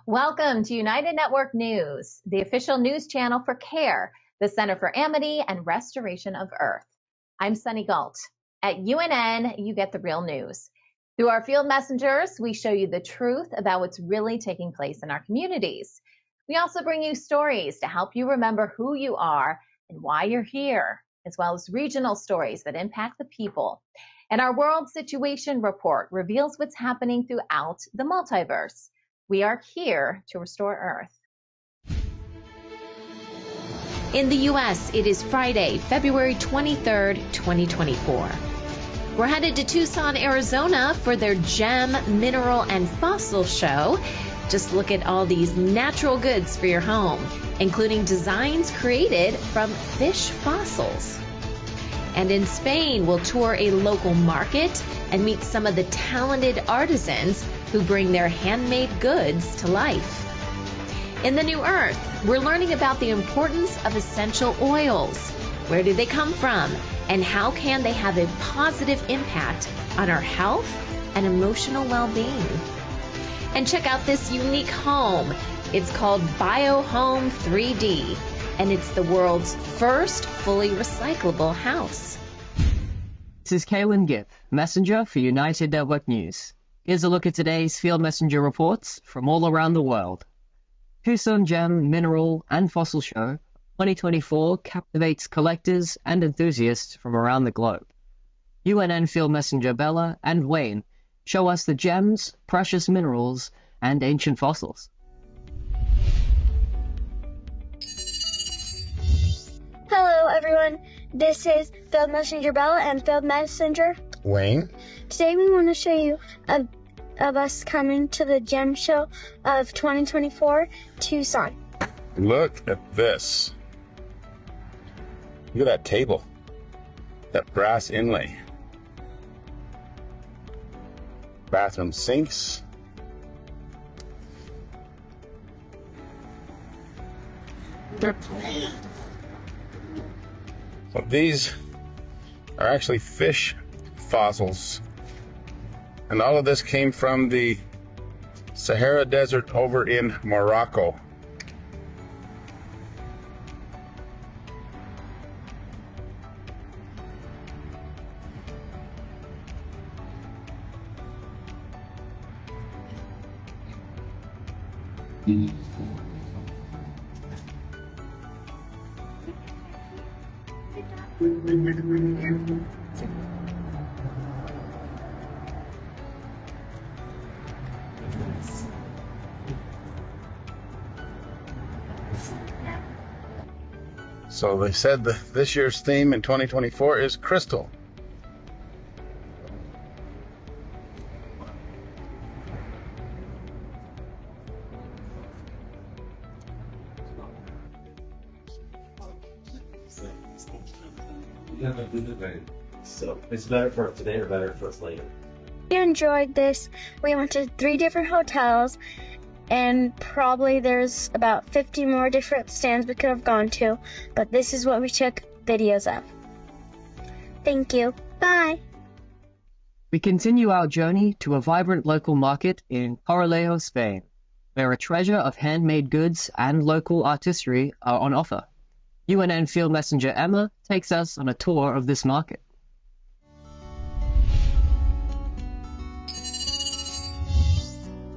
Welcome to United Network News, the official news channel for CARE, the Center for Amity and Restoration of Earth. I'm Sunny Galt. At UNN, you get the real news. Through our field messengers, we show you the truth about what's really taking place in our communities. We also bring you stories to help you remember who you are and why you're here, as well as regional stories that impact the people. And our World Situation Report reveals what's happening throughout the multiverse. We are here to restore Earth. In the U.S., it is Friday, February 23rd, 2024. We're headed to Tucson, Arizona for their Gem, Mineral, and Fossil Show. Just look at all these natural goods for your home, including designs created from fish fossils. And in Spain, we'll tour a local market and meet some of the talented artisans who bring their handmade goods to life. In the New Earth, we're learning about the importance of essential oils. Where do they come from? And how can they have a positive impact on our health and emotional well-being? And check out this unique home. It's called Biohome 3D, and it's the world's first fully recyclable house. This is Calen Gibb, messenger for United Network News. Here's a look at today's field messenger reports from all around the world. Tucson Gem, Mineral, and Fossil Show 2024 captivates collectors and enthusiasts from around the globe. UNN field messenger Bella and Wayne show us the gems, precious minerals, and ancient fossils. Hello everyone, this is Field Messenger Bella and Field Messenger Wayne. Today we want to show you of us coming to the Gem Show of 2024, Tucson. Look at this. Look at that table. That brass inlay. Bathroom sinks. So these are actually fish fossils. And all of this came from the Sahara Desert over in Morocco. So they said that this year's theme in 2024 is crystal. So it's better for us today or better for us later? We enjoyed this. We went to 3 different hotels, and probably there's about 50 more different stands we could have gone to, but this is what we took videos of. Thank you. Bye. We continue our journey to a vibrant local market in Coro, Spain, where a treasure of handmade goods and local artistry are on offer. UNN field messenger Emma takes us on a tour of this market.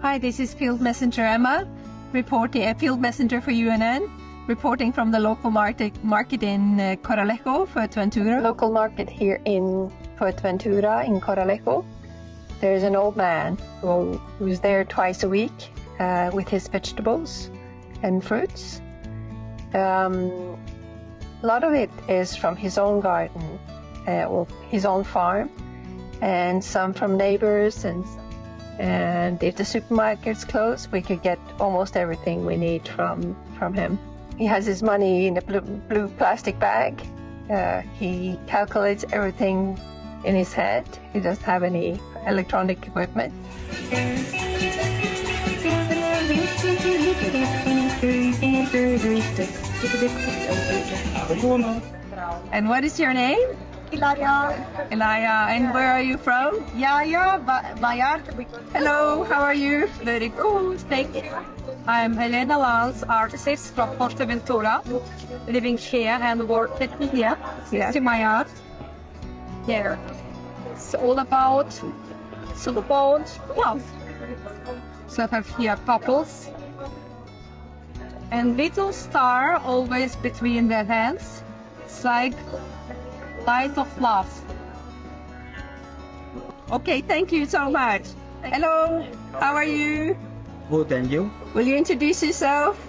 Hi, this is Field Messenger Emma, field messenger for UNN, reporting from the local market in Coralejo, Fuerteventura. Local market here in Fuerteventura, in Coralejo. There's an old man who's there twice a week with his vegetables and fruits. A lot of it is from his own garden, or his own farm, and some from neighbors. And if the supermarket's closed, we could get almost everything we need from him. He has his money in a blue plastic bag. He calculates everything in his head. He doesn't have any electronic equipment. And what is your name? Ilaya. Elia. And where are you from? Yaya Bayard. Hello, how are you? Very good, thank you. I'm Helena Lance, artist from Portaventura, living here and working here. See my art here. It's all about love. So I have here couples and little star always between their hands. It's like light of love. Okay, thank you so much. Hello, how are you? Good, thank you. Will you introduce yourself?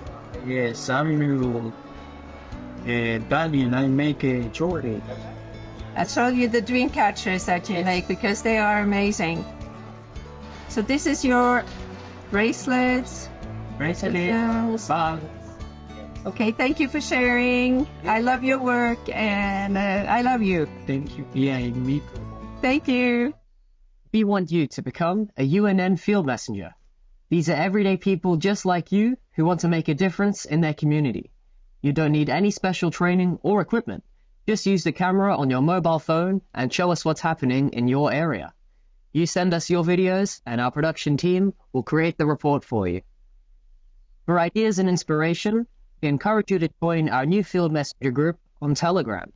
Yes, I'm Daniel. I make a jewelry. I showed you the dream catchers that you make because they are amazing. So this is your bracelets. Bag. Okay, thank you for sharing. I love your work and I love you. Thank you. Yeah, me. Thank you. We want you to become a UNN field messenger. These are everyday people just like you who want to make a difference in their community. You don't need any special training or equipment. Just use the camera on your mobile phone and show us what's happening in your area. You send us your videos and our production team will create the report for you. For ideas and inspiration, we encourage you to join our new Field Messenger group on Telegram.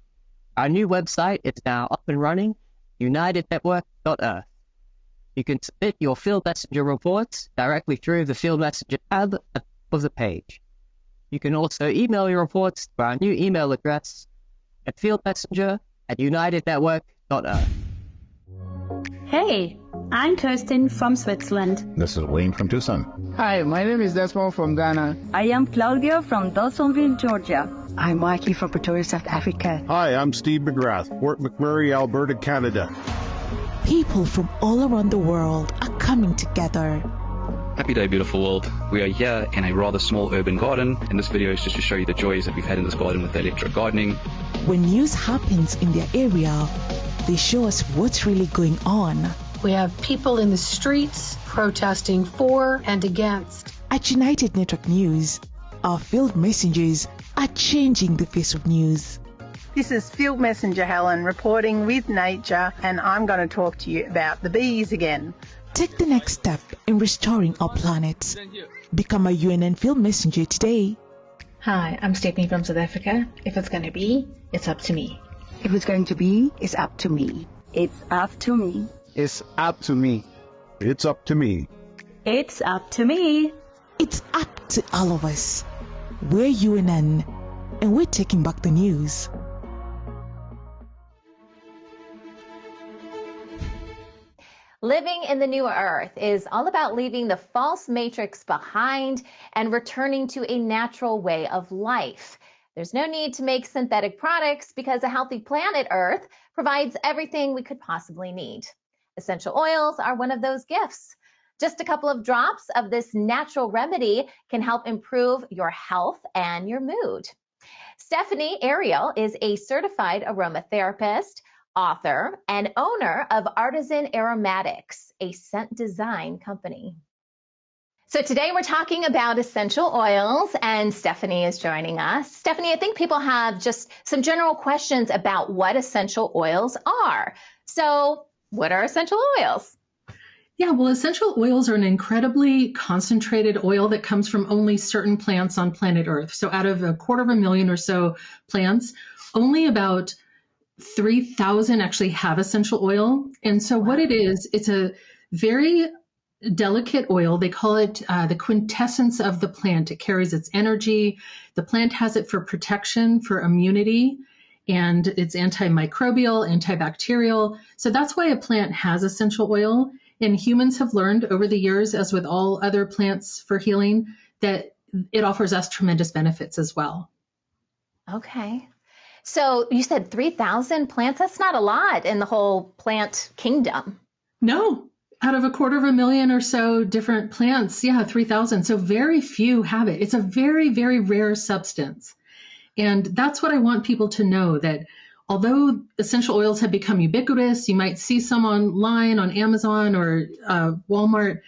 Our new website is now up and running, unitednetwork.earth. You can submit your Field Messenger reports directly through the Field Messenger tab at the top of the page. You can also email your reports to our new email address at fieldmessenger@unitednetwork.earth. Hey, I'm Kirsten from Switzerland. This is Wayne from Tucson. Hi, my name is Desmond from Ghana. I am Claudia from Dawsonville, Georgia. I'm Mikey from Pretoria, South Africa. Hi, I'm Steve McGrath, Fort McMurray, Alberta, Canada. People from all around the world are coming together. Happy day, beautiful world. We are here in a rather small urban garden, and this video is just to show you the joys that we've had in this garden with the electric gardening. When news happens in their area, they show us what's really going on. We have people in the streets protesting for and against. At United Network News, our field messengers are changing the face of news. This is Field Messenger Helen reporting with nature, and I'm going to talk to you about the bees again. Take the next step in restoring our planet. Become a UNN Field Messenger today. Hi, I'm Stephanie from South Africa. If it's going to be, it's up to me. If it's going to be, it's up to me. It's up to me. It's up to me. It's up to me. It's up to me. It's up to all of us. We're UNN, and we're taking back the news. Living in the new earth is all about leaving the false matrix behind and returning to a natural way of life. There's no need to make synthetic products because a healthy planet Earth provides everything we could possibly need. Essential oils are one of those gifts. Just a couple of drops of this natural remedy can help improve your health and your mood. Stephanie Ariel is a certified aromatherapist, author, and owner of Artisan Aromatics, a scent design company. So today we're talking about essential oils, and Stephanie is joining us. Stephanie, I think people have just some general questions about what essential oils are. So what are essential oils? Yeah, well, essential oils are an incredibly concentrated oil that comes from only certain plants on planet Earth. So out of 250,000 or so plants, only about 3,000 actually have essential oil. And so what it is, it's a very delicate oil. They call it the quintessence of the plant. It carries its energy. The plant has it for protection, for immunity, and it's antimicrobial, antibacterial. So that's why a plant has essential oil. And humans have learned over the years, as with all other plants for healing, that it offers us tremendous benefits as well. Okay. So you said 3,000 plants. That's not a lot in the whole plant kingdom. No. Out of 250,000 or so different plants, 3,000. So very few have it. It's a very, very rare substance. And that's what I want people to know, that although essential oils have become ubiquitous, you might see some online on Amazon or Walmart,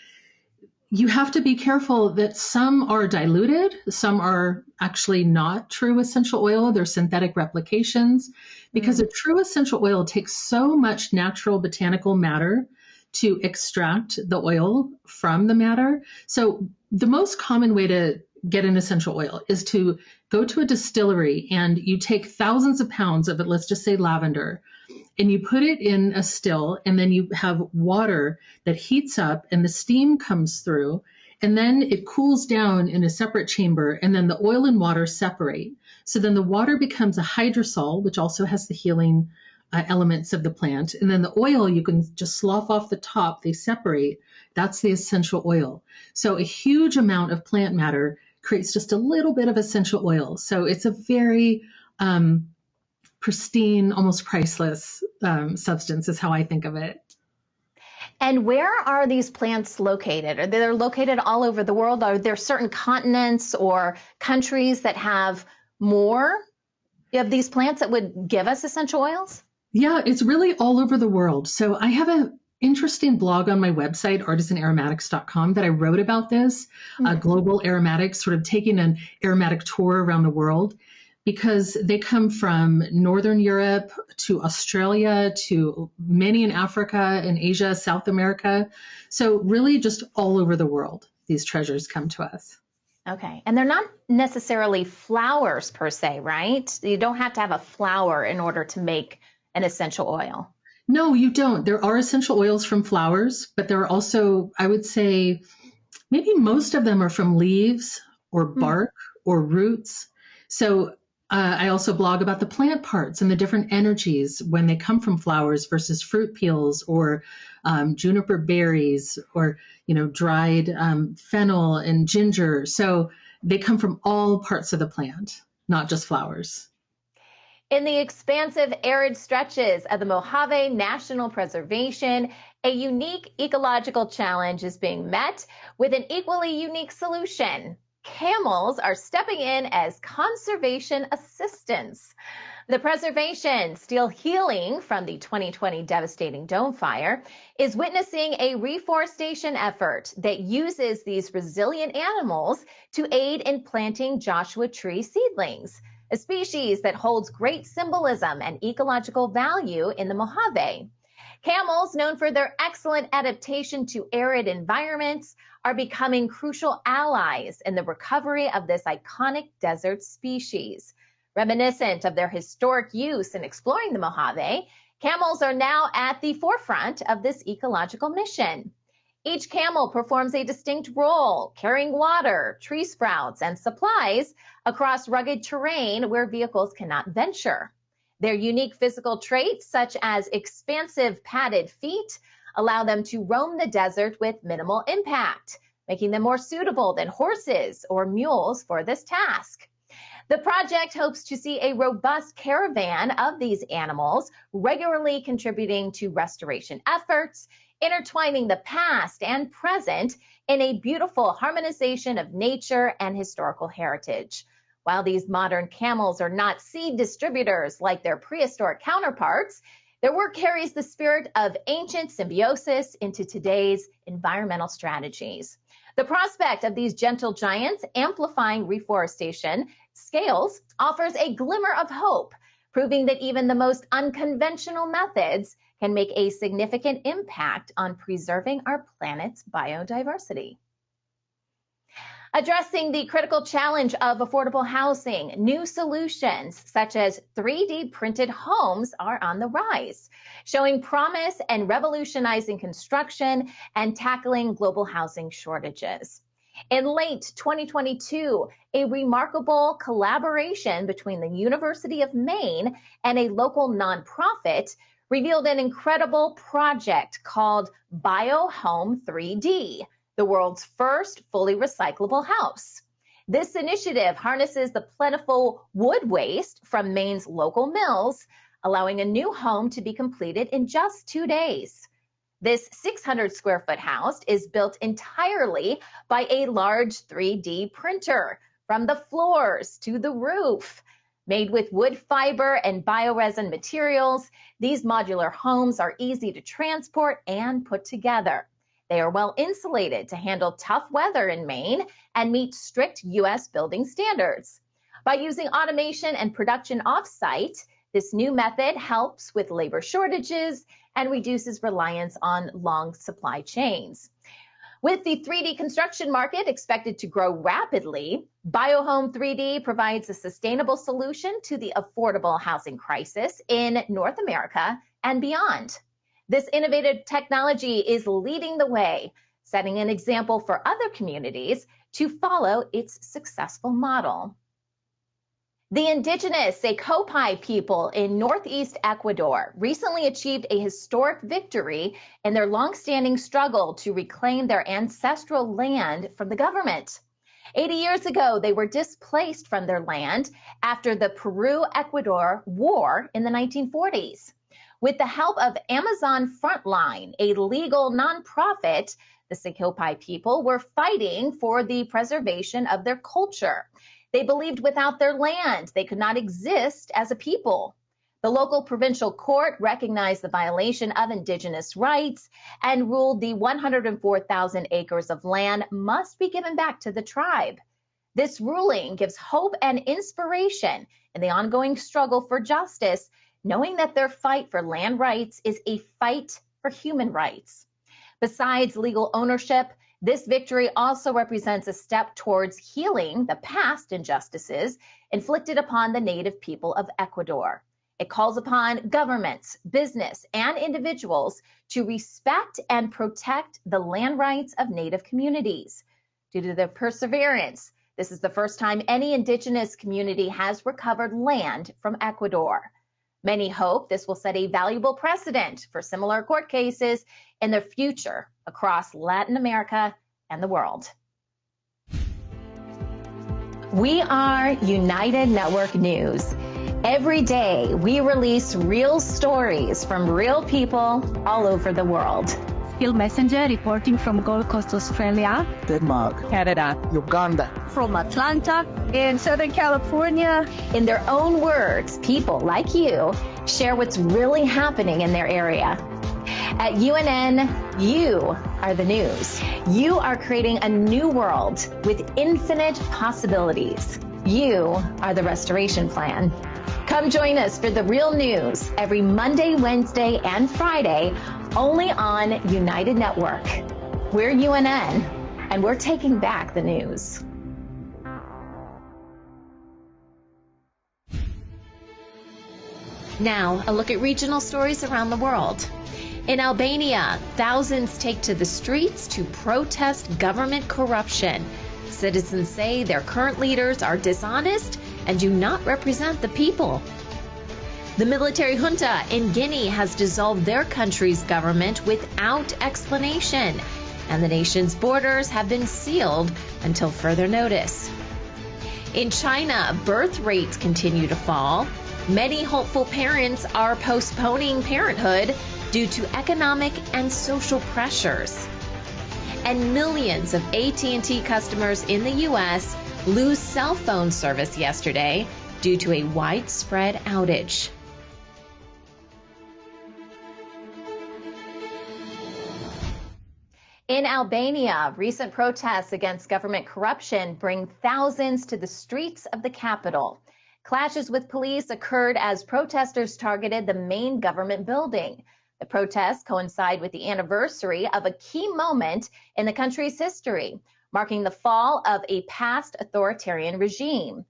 you have to be careful that some are diluted, some are actually not true essential oil, they're synthetic replications, because a true essential oil takes so much natural botanical matter to extract the oil from the matter. So the most common way to get an essential oil is to go to a distillery and you take thousands of pounds of it, let's just say lavender, and you put it in a still, and then you have water that heats up and the steam comes through, and then it cools down in a separate chamber, and then the oil and water separate. So then the water becomes a hydrosol, which also has the healing elements of the plant. And then the oil, you can just slough off the top, they separate. That's the essential oil. So a huge amount of plant matter creates just a little bit of essential oil. So it's a very pristine, almost priceless substance is how I think of it. And where are these plants located? Are they located all over the world? Are there certain continents or countries that have more of these plants that would give us essential oils? Yeah, it's really all over the world. So I have an interesting blog on my website, artisanaromatics.com, that I wrote about this, global aromatics, sort of taking an aromatic tour around the world, because they come from Northern Europe to Australia to many in Africa and Asia, South America. So really just all over the world, these treasures come to us. Okay. And they're not necessarily flowers per se, right? You don't have to have a flower in order to make an essential oil. No, you don't. There are essential oils from flowers, but there are also, I would say, maybe most of them are from leaves or bark or roots. So I also blog about the plant parts and the different energies when they come from flowers versus fruit peels or juniper berries or, dried fennel and ginger. So they come from all parts of the plant, not just flowers. In the expansive arid stretches of the Mojave National Preservation, a unique ecological challenge is being met with an equally unique solution. Camels are stepping in as conservation assistants. The preservation, still healing from the 2020 devastating dome fire, is witnessing a reforestation effort that uses these resilient animals to aid in planting Joshua tree seedlings, a species that holds great symbolism and ecological value in the Mojave. Camels, known for their excellent adaptation to arid environments, are becoming crucial allies in the recovery of this iconic desert species. Reminiscent of their historic use in exploring the Mojave, camels are now at the forefront of this ecological mission. Each camel performs a distinct role, carrying water, tree sprouts, and supplies across rugged terrain where vehicles cannot venture. Their unique physical traits, such as expansive padded feet, allow them to roam the desert with minimal impact, making them more suitable than horses or mules for this task. The project hopes to see a robust caravan of these animals, regularly contributing to restoration efforts, intertwining the past and present in a beautiful harmonization of nature and historical heritage. While these modern camels are not seed distributors like their prehistoric counterparts, their work carries the spirit of ancient symbiosis into today's environmental strategies. The prospect of these gentle giants amplifying reforestation scales offers a glimmer of hope, proving that even the most unconventional methods can make a significant impact on preserving our planet's biodiversity. Addressing the critical challenge of affordable housing, new solutions such as 3D printed homes are on the rise, showing promise and revolutionizing construction and tackling global housing shortages. In late 2022, a remarkable collaboration between the University of Maine and a local nonprofit revealed an incredible project called Biohome 3D, the world's first fully recyclable house. This initiative harnesses the plentiful wood waste from Maine's local mills, allowing a new home to be completed in just 2 days. This 600 square foot house is built entirely by a large 3D printer, from the floors to the roof. Made with wood fiber and bioresin materials, these modular homes are easy to transport and put together. They are well insulated to handle tough weather in Maine and meet strict U.S. building standards. By using automation and production off-site, this new method helps with labor shortages and reduces reliance on long supply chains. With the 3D construction market expected to grow rapidly, Biohome 3D provides a sustainable solution to the affordable housing crisis in North America and beyond. This innovative technology is leading the way, setting an example for other communities to follow its successful model. The Indigenous Secopai people in northeast Ecuador recently achieved a historic victory in their long-standing struggle to reclaim their ancestral land from the government. 80 years ago, they were displaced from their land after the Peru-Ecuador War in the 1940s. With the help of Amazon Frontline, a legal nonprofit, the Secopai people were fighting for the preservation of their culture. They believed without their land, they could not exist as a people. The local provincial court recognized the violation of Indigenous rights and ruled the 104,000 acres of land must be given back to the tribe. This ruling gives hope and inspiration in the ongoing struggle for justice, knowing that their fight for land rights is a fight for human rights. Besides legal ownership, this victory also represents a step towards healing the past injustices inflicted upon the native people of Ecuador. It calls upon governments, business, and individuals to respect and protect the land rights of native communities. Due to their perseverance, this is the first time any indigenous community has recovered land from Ecuador. Many hope this will set a valuable precedent for similar court cases in the future across Latin America and the world. We are United Network News. Every day, we release real stories from real people all over the world. Field Messenger reporting from Gold Coast, Australia, Denmark, Canada, Uganda, from Atlanta, in Southern California. In their own words, people like you share what's really happening in their area. At UNN, you are the news. You are creating a new world with infinite possibilities. You are the restoration plan. Come join us for the real news every Monday, Wednesday, and Friday, only on United Network. We're UNN, and we're taking back the news. Now, a look at regional stories around the world. In Albania, thousands take to the streets to protest government corruption. Citizens say their current leaders are dishonest and do not represent the people. The military junta in Guinea has dissolved their country's government without explanation, and the nation's borders have been sealed until further notice. In China, birth rates continue to fall. Many hopeful parents are postponing parenthood due to economic and social pressures. And millions of AT&T customers in the U.S. lose cell phone service yesterday due to a widespread outage. In Albania, recent protests against government corruption bring thousands to the streets of the capital. Clashes with police occurred as protesters targeted the main government building. The protests coincide with the anniversary of a key moment in the country's history, marking the fall of a past authoritarian regime.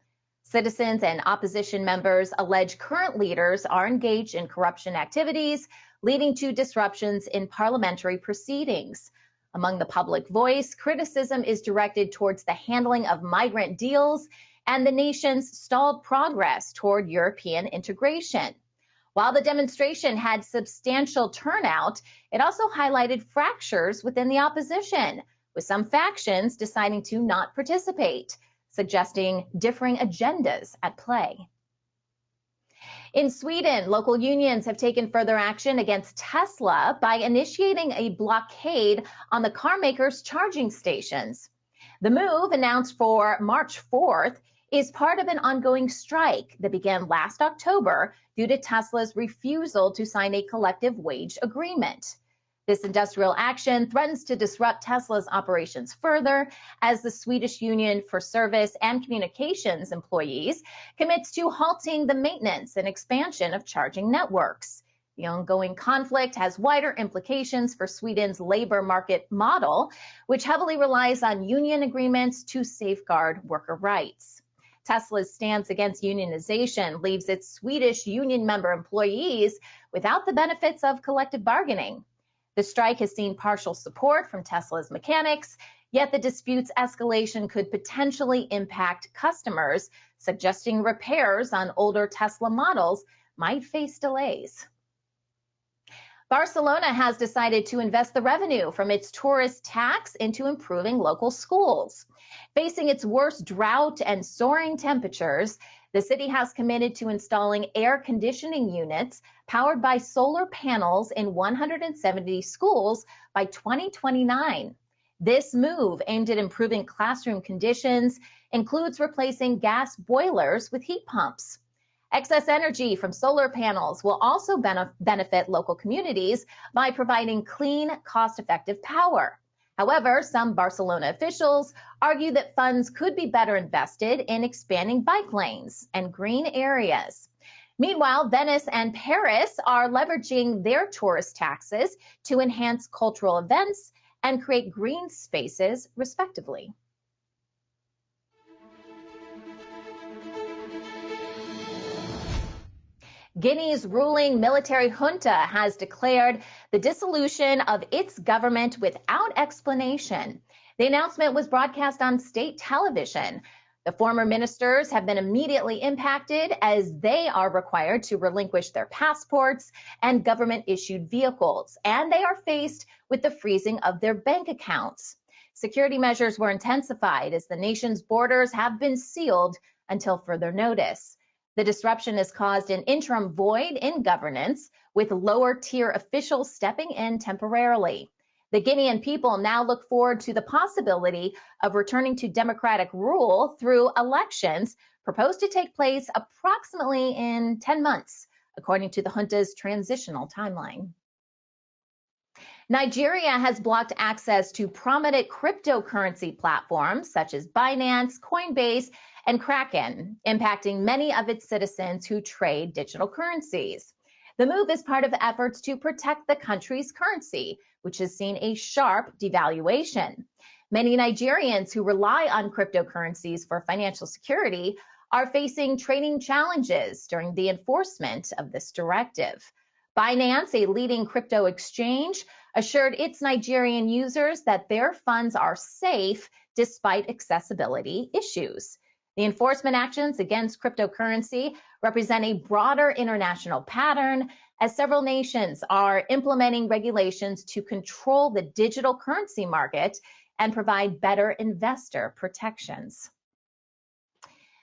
Citizens and opposition members allege current leaders are engaged in corruption activities, leading to disruptions in parliamentary proceedings. Among the public voice, criticism is directed towards the handling of migrant deals and the nation's stalled progress toward European integration. While the demonstration had substantial turnout, it also highlighted fractures within the opposition, with some factions deciding to not participate, suggesting differing agendas at play. In Sweden, local unions have taken further action against Tesla by initiating a blockade on the car maker's charging stations. The move, announced for March 4th, is part of an ongoing strike that began last October due to Tesla's refusal to sign a collective wage agreement. This industrial action threatens to disrupt Tesla's operations further as the Swedish Union for Service and Communications Employees commits to halting the maintenance and expansion of charging networks. The ongoing conflict has wider implications for Sweden's labor market model, which heavily relies on union agreements to safeguard worker rights. Tesla's stance against unionization leaves its Swedish union member employees without the benefits of collective bargaining. The strike has seen partial support from Tesla's mechanics, yet the dispute's escalation could potentially impact customers, suggesting repairs on older Tesla models might face delays. Barcelona has decided to invest the revenue from its tourist tax into improving local schools. Facing its worst drought and soaring temperatures, the city has committed to installing air conditioning units powered by solar panels in 170 schools by 2029. This move, aimed at improving classroom conditions, includes replacing gas boilers with heat pumps. Excess energy from solar panels will also benefit local communities by providing clean, cost-effective power. However, some Barcelona officials argue that funds could be better invested in expanding bike lanes and green areas. Meanwhile, Venice and Paris are leveraging their tourist taxes to enhance cultural events and create green spaces, respectively. Guinea's ruling military junta has declared the dissolution of its government without explanation. The announcement was broadcast on state television. The former ministers have been immediately impacted as they are required to relinquish their passports and government-issued vehicles, and they are faced with the freezing of their bank accounts. Security measures were intensified as the nation's borders have been sealed until further notice. The disruption has caused an interim void in governance, with lower-tier officials stepping in temporarily. The Guinean people now look forward to the possibility of returning to democratic rule through elections proposed to take place approximately in 10 months, according to the junta's transitional timeline. Nigeria has blocked access to prominent cryptocurrency platforms such as Binance, Coinbase, and Kraken, impacting many of its citizens who trade digital currencies. The move is part of efforts to protect the country's currency, which has seen a sharp devaluation. Many Nigerians who rely on cryptocurrencies for financial security are facing trading challenges during the enforcement of this directive. Binance, a leading crypto exchange, assured its Nigerian users that their funds are safe despite accessibility issues. The enforcement actions against cryptocurrency represent a broader international pattern as several nations are implementing regulations to control the digital currency market and provide better investor protections.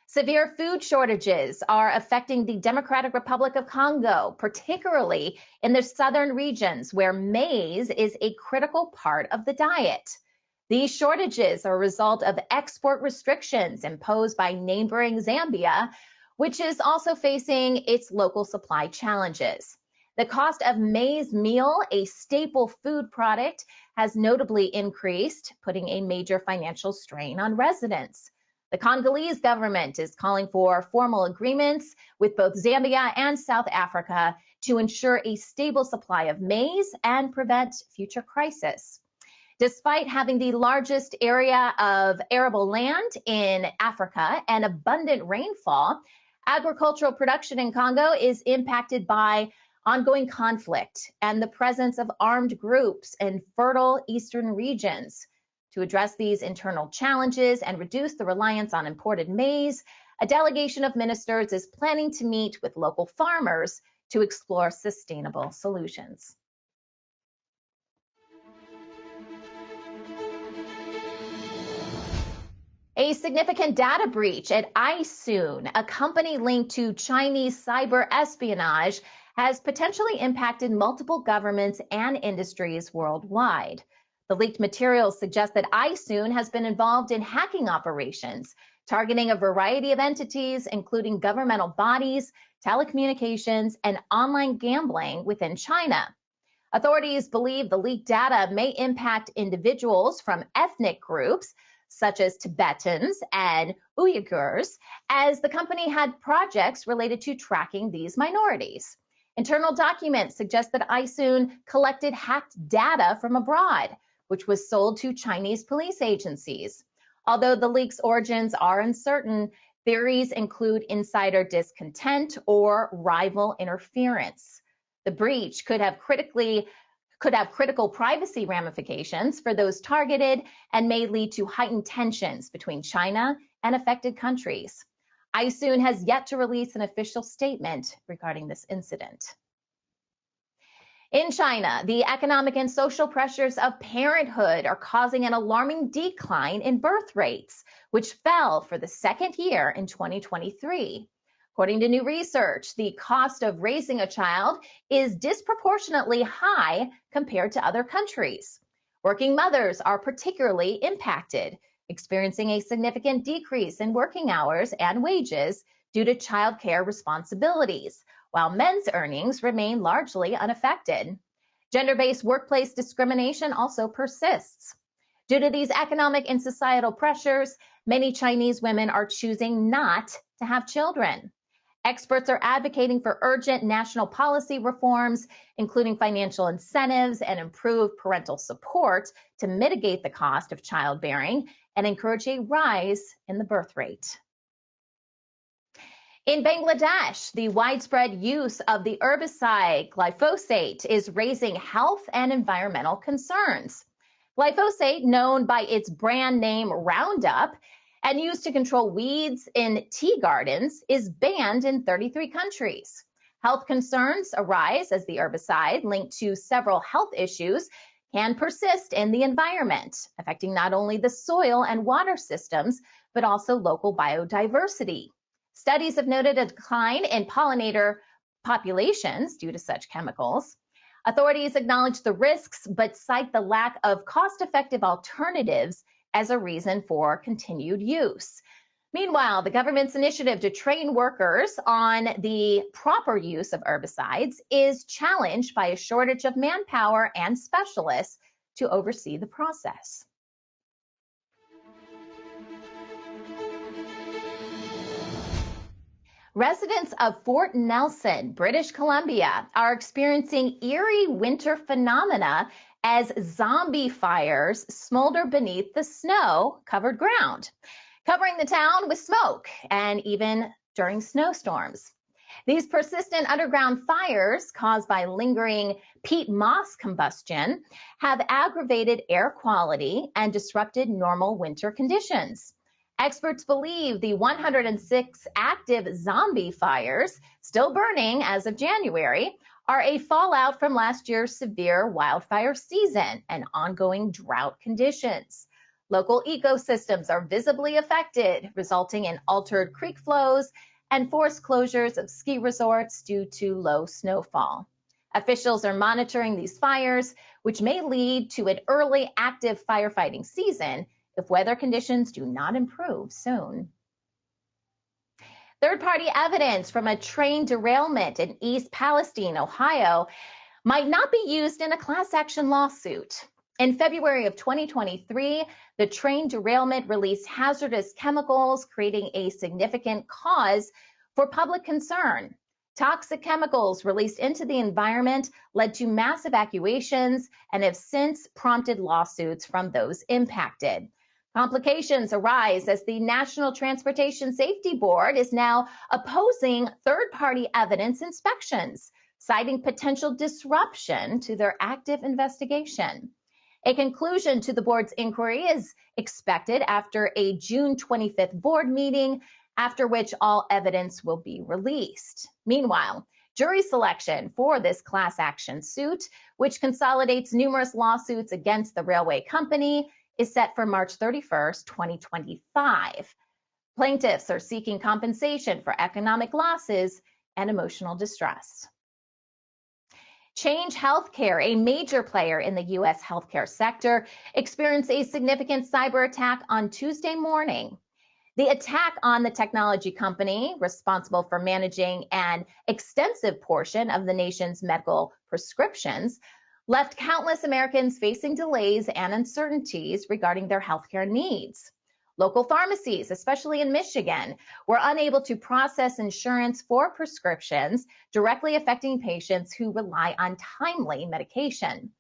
Severe food shortages are affecting the Democratic Republic of Congo, particularly in the southern regions where maize is a critical part of the diet. These shortages are a result of export restrictions imposed by neighboring Zambia, which is also facing its local supply challenges. The cost of maize meal, a staple food product, has notably increased, putting a major financial strain on residents. The Congolese government is calling for formal agreements with both Zambia and South Africa to ensure a stable supply of maize and prevent future crisis. Despite having the largest area of arable land in Africa and abundant rainfall, agricultural production in Congo is impacted by ongoing conflict and the presence of armed groups in fertile eastern regions. To address these internal challenges and reduce the reliance on imported maize, a delegation of ministers is planning to meet with local farmers to explore sustainable solutions. A significant data breach at iSoon, a company linked to Chinese cyber espionage, has potentially impacted multiple governments and industries worldwide. The leaked materials suggest that iSoon has been involved in hacking operations, targeting a variety of entities, including governmental bodies, telecommunications, and online gambling within China. Authorities believe the leaked data may impact individuals from ethnic groups such as Tibetans and Uyghurs, as the company had projects related to tracking these minorities. Internal documents suggest that iSoon collected hacked data from abroad, which was sold to Chinese police agencies. Although the leak's origins are uncertain, theories include insider discontent or rival interference. The breach could have critical privacy ramifications for those targeted and may lead to heightened tensions between China and affected countries. iSoon has yet to release an official statement regarding this incident. In China, the economic and social pressures of parenthood are causing an alarming decline in birth rates, which fell for the second year in 2023. According to new research, the cost of raising a child is disproportionately high compared to other countries. Working mothers are particularly impacted, experiencing a significant decrease in working hours and wages due to childcare responsibilities, while men's earnings remain largely unaffected. Gender-based workplace discrimination also persists. Due to these economic and societal pressures, many Chinese women are choosing not to have children. Experts are advocating for urgent national policy reforms, including financial incentives and improved parental support to mitigate the cost of childbearing and encourage a rise in the birth rate. In Bangladesh, the widespread use of the herbicide glyphosate is raising health and environmental concerns. Glyphosate, known by its brand name Roundup, and used to control weeds in tea gardens, is banned in 33 countries. Health concerns arise as the herbicide, linked to several health issues, can persist in the environment, affecting not only the soil and water systems, but also local biodiversity. Studies have noted a decline in pollinator populations due to such chemicals. Authorities acknowledge the risks, but cite the lack of cost-effective alternatives as a reason for continued use. Meanwhile, the government's initiative to train workers on the proper use of herbicides is challenged by a shortage of manpower and specialists to oversee the process. Residents of Fort Nelson, British Columbia, are experiencing eerie winter phenomena as zombie fires smolder beneath the snow-covered ground, covering the town with smoke and even during snowstorms. These persistent underground fires caused by lingering peat moss combustion have aggravated air quality and disrupted normal winter conditions. Experts believe the 106 active zombie fires, still burning as of January, are a fallout from last year's severe wildfire season and ongoing drought conditions. Local ecosystems are visibly affected, resulting in altered creek flows and forced closures of ski resorts due to low snowfall. Officials are monitoring these fires, which may lead to an early active firefighting season if weather conditions do not improve soon. Third-party evidence from a train derailment in East Palestine, Ohio, might not be used in a class action lawsuit. In February of 2023, the train derailment released hazardous chemicals, creating a significant cause for public concern. Toxic chemicals released into the environment led to mass evacuations and have since prompted lawsuits from those impacted. Complications arise as the National Transportation Safety Board is now opposing third-party evidence inspections, citing potential disruption to their active investigation. A conclusion to the board's inquiry is expected after a June 25th board meeting, after which all evidence will be released. Meanwhile, jury selection for this class action suit, which consolidates numerous lawsuits against the railway company, is set for March 31st, 2025. Plaintiffs are seeking compensation for economic losses and emotional distress. Change Healthcare, a major player in the U.S. healthcare sector, experienced a significant cyber attack on Tuesday morning. The attack on the technology company, responsible for managing an extensive portion of the nation's medical prescriptions, left countless Americans facing delays and uncertainties regarding their healthcare needs. Local pharmacies, especially in Michigan, were unable to process insurance for prescriptions, directly affecting patients who rely on timely medication.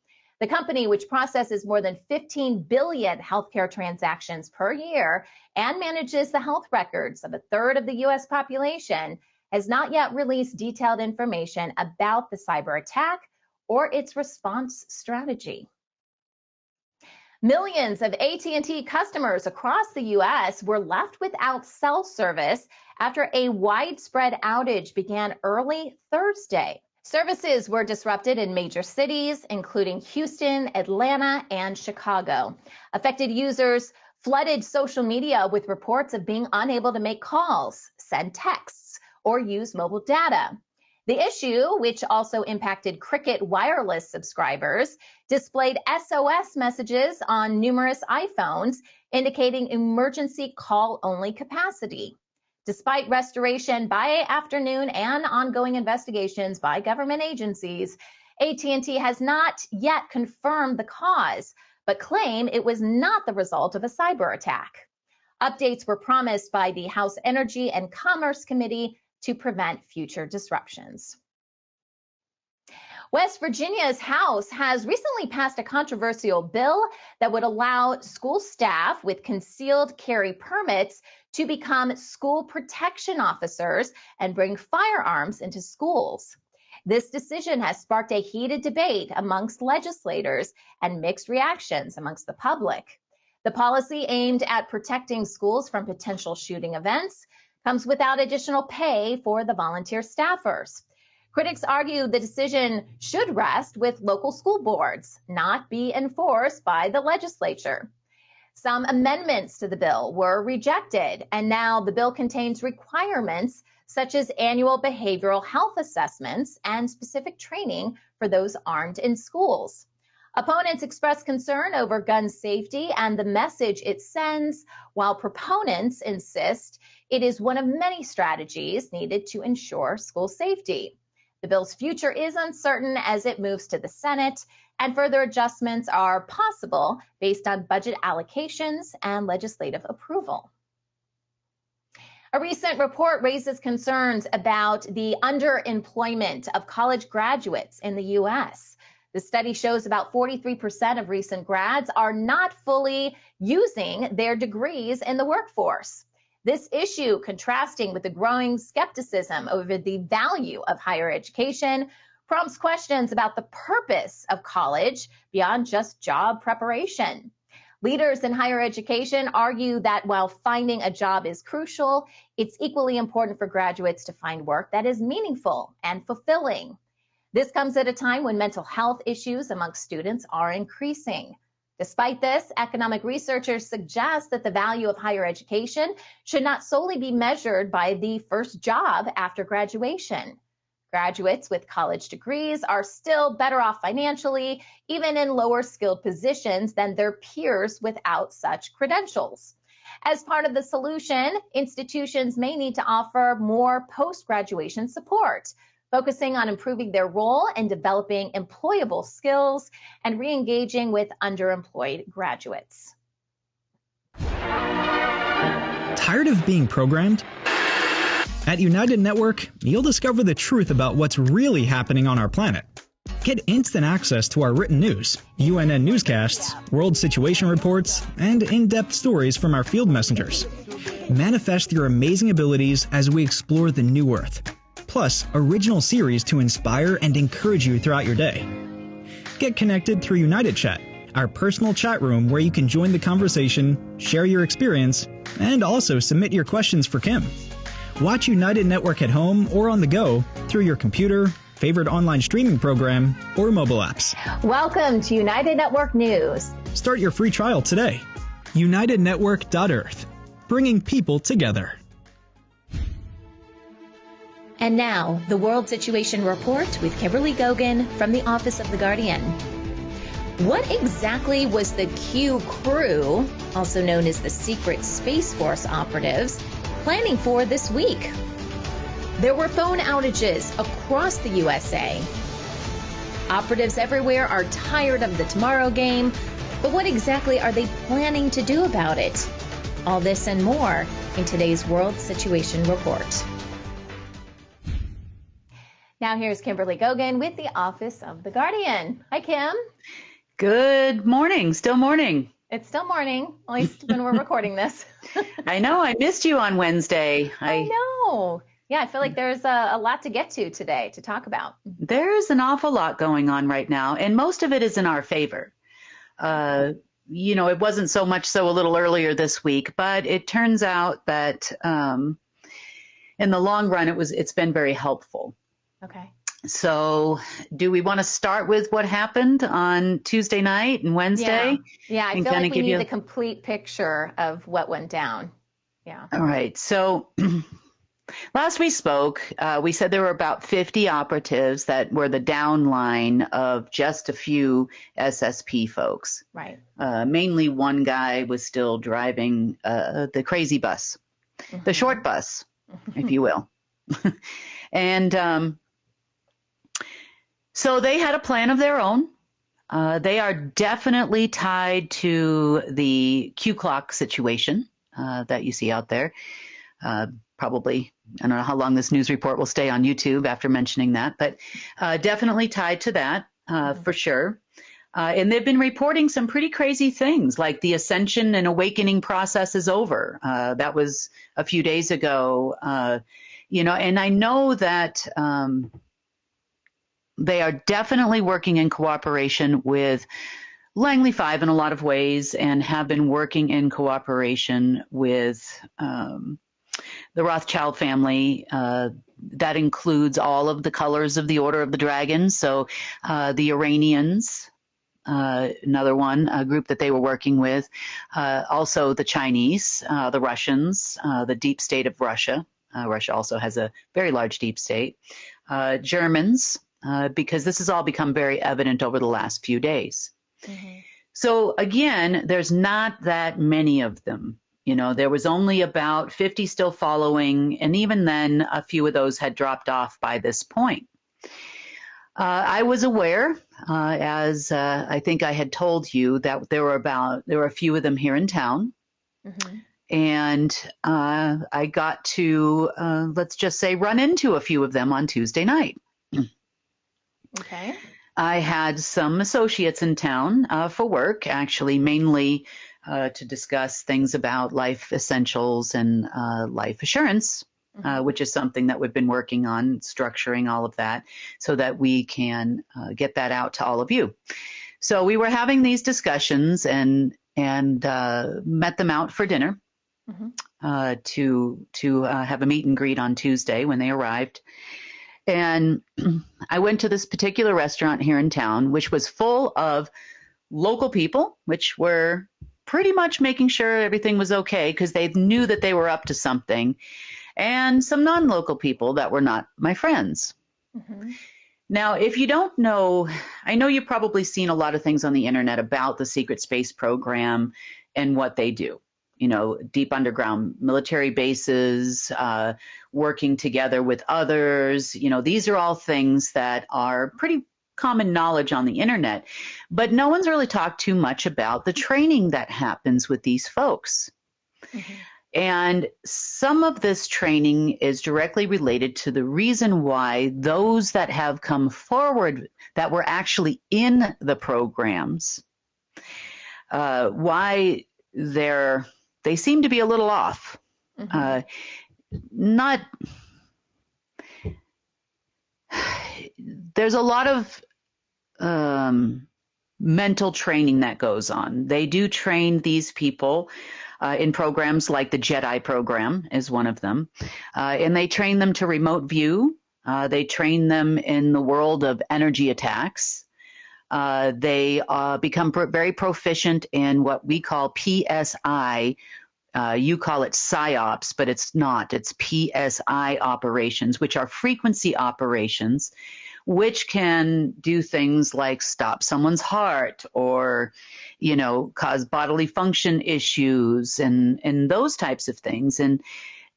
The company, which processes more than 15 billion healthcare transactions per year and manages the health records of a third of the U.S. population, has not yet released detailed information about the cyber attack or its response strategy. Millions of AT&T customers across the U.S. were left without cell service after a widespread outage began early Thursday. Services were disrupted in major cities, including Houston, Atlanta, and Chicago. Affected users flooded social media with reports of being unable to make calls, send texts, or use mobile data. The issue, which also impacted Cricket Wireless subscribers, displayed SOS messages on numerous iPhones indicating emergency call-only capacity. Despite restoration by afternoon and ongoing investigations by government agencies, AT&T has not yet confirmed the cause, but claim it was not the result of a cyber attack. Updates were promised by the House Energy and Commerce Committee to prevent future disruptions. West Virginia's House has recently passed a controversial bill that would allow school staff with concealed carry permits to become school protection officers and bring firearms into schools. This decision has sparked a heated debate amongst legislators and mixed reactions amongst the public. The policy aimed at protecting schools from potential shooting events comes without additional pay for the volunteer staffers. Critics argue the decision should rest with local school boards, not be enforced by the legislature. Some amendments to the bill were rejected, and now the bill contains requirements such as annual behavioral health assessments and specific training for those armed in schools. Opponents express concern over gun safety and the message it sends, while proponents insist it is one of many strategies needed to ensure school safety. The bill's future is uncertain as it moves to the Senate, and further adjustments are possible based on budget allocations and legislative approval. A recent report raises concerns about the underemployment of college graduates in the U.S. The study shows about 43% of recent grads are not fully using their degrees in the workforce. This issue, contrasting with the growing skepticism over the value of higher education, prompts questions about the purpose of college beyond just job preparation. Leaders in higher education argue that while finding a job is crucial, it's equally important for graduates to find work that is meaningful and fulfilling. This comes at a time when mental health issues amongst students are increasing. Despite this, economic researchers suggest that the value of higher education should not solely be measured by the first job after graduation. Graduates with college degrees are still better off financially, even in lower skilled positions, than their peers without such credentials. As part of the solution, institutions may need to offer more post-graduation support, focusing on improving their role in developing employable skills and re-engaging with underemployed graduates. Tired of being programmed? At United Network, you'll discover the truth about what's really happening on our planet. Get instant access to our written news, UNN newscasts, world situation reports, and in-depth stories from our field messengers. Manifest your amazing abilities as we explore the new Earth. Plus, original series to inspire and encourage you throughout your day. Get connected through United Chat, our personal chat room where you can join the conversation, share your experience, and also submit your questions for Kim. Watch United Network at home or on the go through your computer, favorite online streaming program, or mobile apps. Welcome to United Network News. Start your free trial today. UnitedNetwork.Earth, bringing people together. And now, the World Situation Report with Kimberly Gogan from the Office of the Guardian. What exactly was the Q crew, also known as the Secret Space Force operatives, planning for this week? There were phone outages across the USA. Operatives everywhere are tired of the tomorrow game, but what exactly are they planning to do about it? All this and more in today's World Situation Report. Now here's Kimberly Gogan with the Office of the Guardian. Hi, Kim. Good morning. Still morning. It's still morning, at least when we're recording this. I know. I missed you on Wednesday. I know. Yeah, I feel like there's a lot to get to today to talk about. There's an awful lot going on right now, and most of it is in our favor. It wasn't so much so a little earlier this week, but it turns out that in the long run, it's been very helpful. Okay. So do we want to start with what happened on Tuesday night and Wednesday? Yeah, I feel like we need the complete picture of what went down. Yeah. All right. So last we spoke, we said there were about 50 operatives that were the downline of just a few SSP folks. Right. Mainly one guy was still driving the crazy bus, the short bus, if you will. And so they had a plan of their own. They are definitely tied to the Q clock situation that you see out there. Probably, I don't know how long this news report will stay on YouTube after mentioning that, but definitely tied to that for sure. And they've been reporting some pretty crazy things, like the ascension and awakening process is over. That was a few days ago, and I know that they are definitely working in cooperation with Langley 5 in a lot of ways, and have been working in cooperation with the Rothschild family. That includes all of the colors of the Order of the Dragon. So the Iranians, another one, a group that they were working with. Also the Chinese, the Russians, the deep state of Russia. Russia also has a very large deep state. Germans, because this has all become very evident over the last few days. Mm-hmm. So again, there's not that many of them. There was only about 50 still following, and even then, a few of those had dropped off by this point. I was aware, as I think I had told you, that there were a few of them here in town. Mm-hmm. And I got to, let's just say, run into a few of them on Tuesday night. Okay. I had some associates in town for work, actually, mainly to discuss things about life essentials and life assurance, which is something that we've been working on, structuring all of that so that we can get that out to all of you. So we were having these discussions and met them out for dinner to have a meet and greet on Tuesday when they arrived. And I went to this particular restaurant here in town, which was full of local people, which were pretty much making sure everything was okay because they knew that they were up to something, and some non-local people that were not my friends. Mm-hmm. Now, if you don't know, I know you've probably seen a lot of things on the internet about the secret space program and what they do. Deep underground military bases, working together with others. These are all things that are pretty common knowledge on the internet, but no one's really talked too much about the training that happens with these folks. Mm-hmm. And some of this training is directly related to the reason why those that have come forward that were actually in the programs, why they seem to be a little off. Mm-hmm. There's a lot of mental training that goes on. They do train these people in programs like the Jedi program is one of them. And they train them to remote view. They train them in the world of energy attacks. They become very proficient in what we call PSI. You call it PSYOPs, but it's not. It's PSI operations, which are frequency operations, which can do things like stop someone's heart or, cause bodily function issues and those types of things. And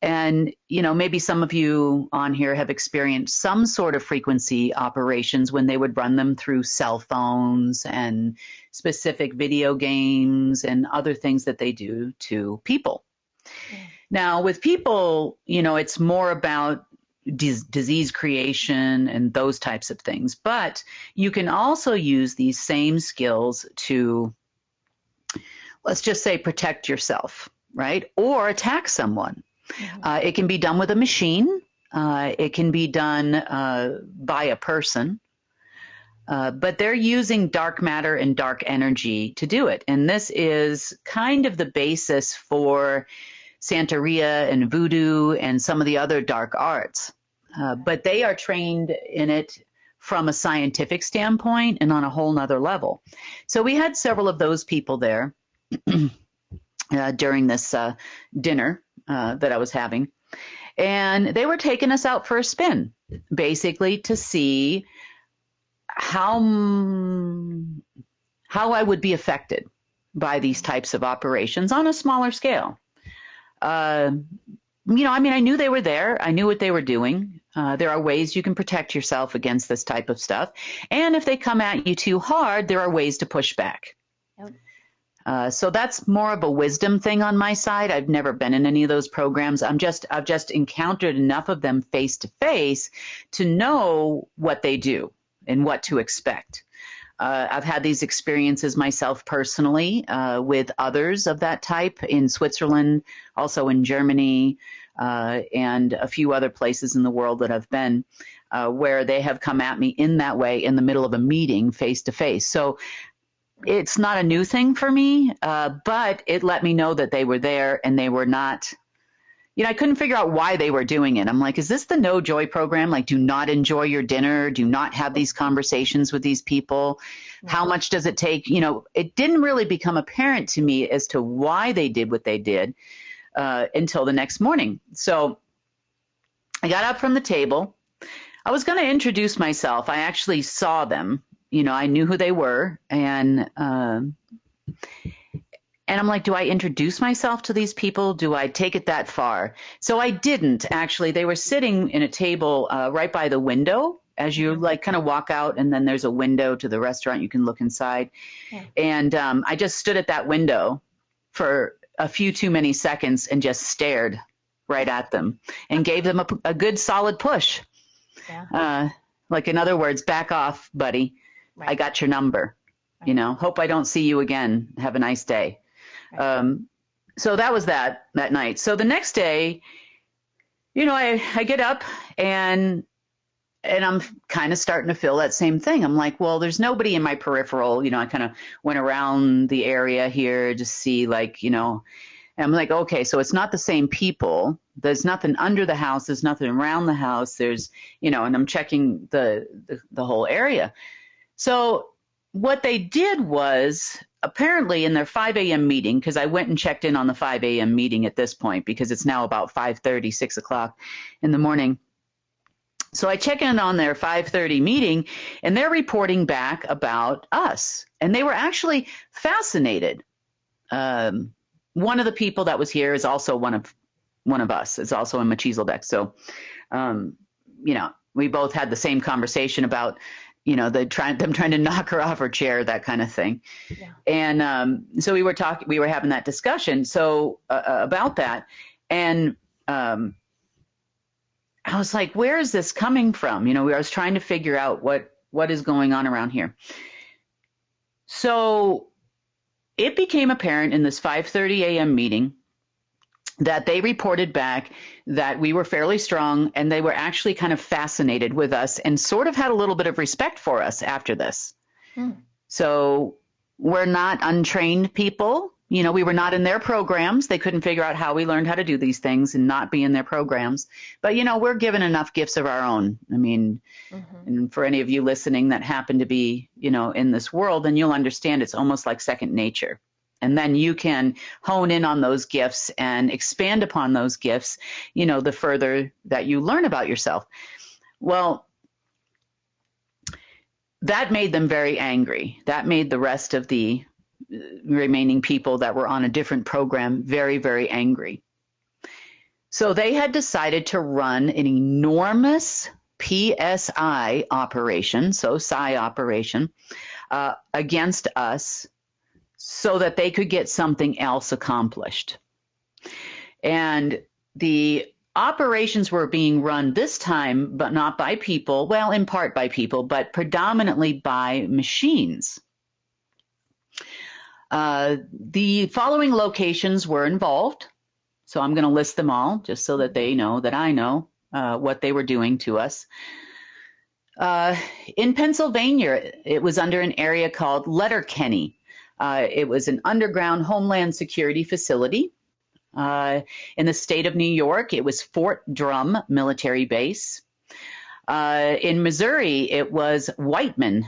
And, maybe some of you on here have experienced some sort of frequency operations when they would run them through cell phones and specific video games and other things that they do to people. Now, with people, it's more about disease creation and those types of things. But you can also use these same skills to, let's just say, protect yourself, right? Or attack someone. It can be done with a machine. It can be done by a person. But they're using dark matter and dark energy to do it. And this is kind of the basis for Santeria and voodoo and some of the other dark arts. But they are trained in it from a scientific standpoint and on a whole nother level. So we had several of those people there during this dinner that I was having. And they were taking us out for a spin, basically to see how I would be affected by these types of operations on a smaller scale. I knew they were there. I knew what they were doing. There are ways you can protect yourself against this type of stuff. And if they come at you too hard, there are ways to push back. Yep. So that's more of a wisdom thing on my side. I've never been in any of those programs. I've just encountered enough of them face to face to know what they do and what to expect. I've had these experiences myself personally with others of that type in Switzerland, also in Germany, and a few other places in the world that I've been, where they have come at me in that way in the middle of a meeting face to face. So it's not a new thing for me, but it let me know that they were there and they were not, I couldn't figure out why they were doing it. I'm like, is this the No Joy program? Like, do not enjoy your dinner. Do not have these conversations with these people. How much does it take? It didn't really become apparent to me as to why they did what they did until the next morning. So I got up from the table. I was going to introduce myself. I actually saw them. I knew who they were. And I'm like, do I introduce myself to these people? Do I take it that far? So I didn't, actually. They were sitting in a table right by the window as you kind of walk out, and then there's a window to the restaurant. You can look inside. Yeah. And I just stood at that window for a few too many seconds and just stared right at them and gave them a good solid push. Yeah. In other words, back off, buddy. Right. I got your number. Right. Hope I don't see you again. Have a nice day. Right. So that was that night. So the next day, I get up and I'm kind of starting to feel that same thing. I'm like, well, there's nobody in my peripheral. I kind of went around the area here to see and I'm like, okay, so it's not the same people. There's nothing under the house. There's nothing around the house. There's, and I'm checking the whole area. So what they did was apparently in their 5 a.m. meeting, because I went and checked in on the 5 a.m. meeting at this point because it's now about 5:30, 6 o'clock in the morning. So I check in on their 5:30 meeting, and they're reporting back about us. And they were actually fascinated. One of the people that was here is also one of us. It's also in Machizelbeck. So, we both had the same conversation about them trying to knock her off her chair, that kind of thing. Yeah. And so we were having that discussion about that. And I was like, where is this coming from? I was trying to figure out what is going on around here. So it became apparent in this 5:30 a.m. meeting that they reported back that we were fairly strong, and they were actually kind of fascinated with us and sort of had a little bit of respect for us after this. So we're not untrained people. We were not in their programs. They couldn't figure out how we learned how to do these things and not be in their programs. But, we're given enough gifts of our own. I mean, and for any of you listening that happen to be, in this world, then you'll understand it's almost like second nature. And then you can hone in on those gifts and expand upon those gifts, the further that you learn about yourself. Well, that made them very angry. That made the rest of the remaining people that were on a different program very, very angry. So they had decided to run an enormous PSI operation, so PSI operation, against us so that they could get something else accomplished. And the operations were being run this time, but not by people, well, in part by people, but predominantly by machines. The following locations were involved. So I'm going to list them all just so that they know that I know what they were doing to us. In Pennsylvania, it was under an area called Letterkenny. It was an underground Homeland Security facility. In the state of New York, it was Fort Drum Military Base. In Missouri, it was Whiteman.